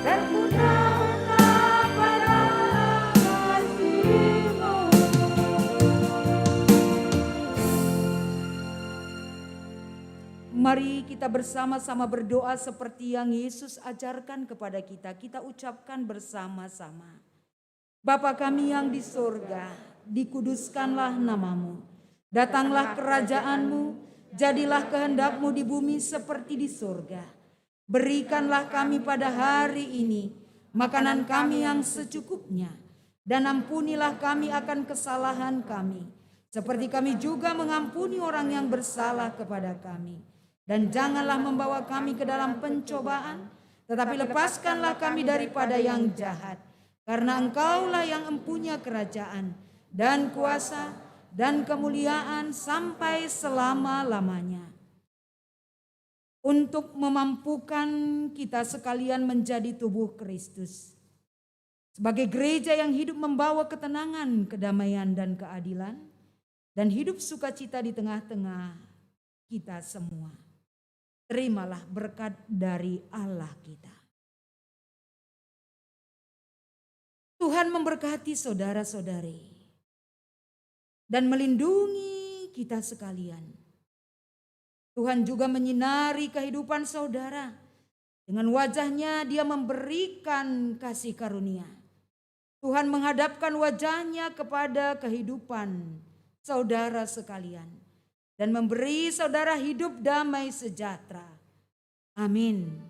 dan ku tahu betapa dalam kasih-Mu. Mari kita bersama-sama berdoa seperti yang Yesus ajarkan kepada kita. Kita ucapkan bersama-sama. Bapa kami yang di sorga, dikuduskanlah namamu. Datanglah kerajaan-Mu, jadilah kehendak-Mu di bumi seperti di sorga. Berikanlah kami pada hari ini makanan kami yang secukupnya. Dan ampunilah kami akan kesalahan kami, seperti kami juga mengampuni orang yang bersalah kepada kami. Dan janganlah membawa kami ke dalam pencobaan, tetapi lepaskanlah kami daripada yang jahat. Karena Engkaulah yang empunya kerajaan dan kuasa dan kemuliaan sampai selama-lamanya. Untuk memampukan kita sekalian menjadi tubuh Kristus, sebagai gereja yang hidup membawa ketenangan, kedamaian, dan keadilan, dan hidup sukacita di tengah-tengah kita semua. Terimalah berkat dari Allah kita. Tuhan memberkati saudara-saudari dan melindungi kita sekalian. Tuhan juga menyinari kehidupan saudara. Dengan wajah-Nya Dia memberikan kasih karunia. Tuhan menghadapkan wajah-Nya kepada kehidupan saudara sekalian dan memberi saudara hidup damai sejahtera. Amin.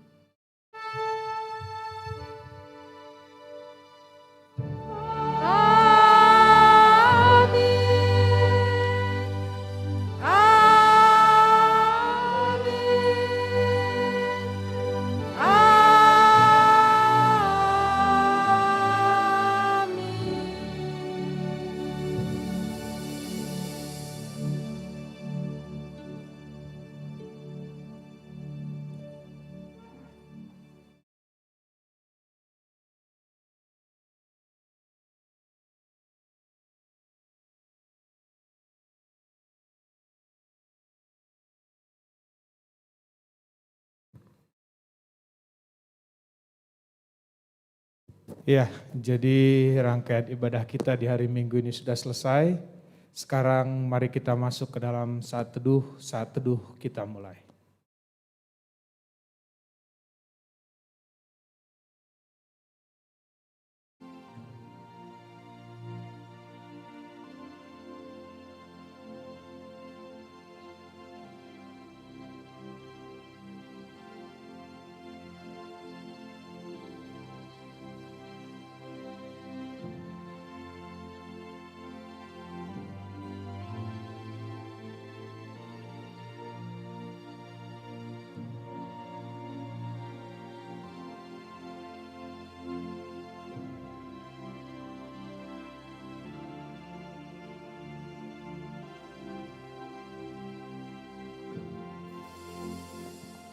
Ya, jadi rangkaian ibadah kita di hari Minggu ini sudah selesai. Sekarang mari kita masuk ke dalam saat teduh kita mulai.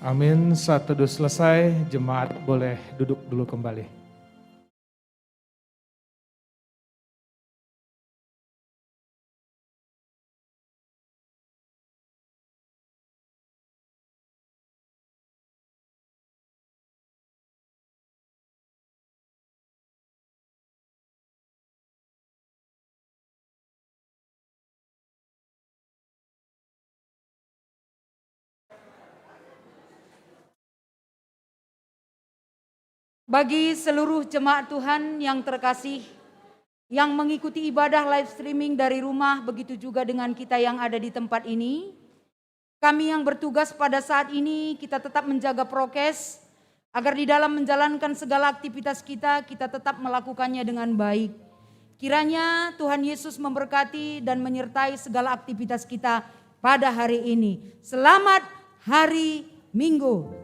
Amin. Saat teduh selesai, jemaat boleh duduk dulu kembali. Bagi seluruh jemaat Tuhan yang terkasih, yang mengikuti ibadah live streaming dari rumah, begitu juga dengan kita yang ada di tempat ini. Kami yang bertugas pada saat ini, kita tetap menjaga prokes, agar di dalam menjalankan segala aktivitas kita tetap melakukannya dengan baik. Kiranya Tuhan Yesus memberkati dan menyertai segala aktivitas kita pada hari ini. Selamat hari Minggu.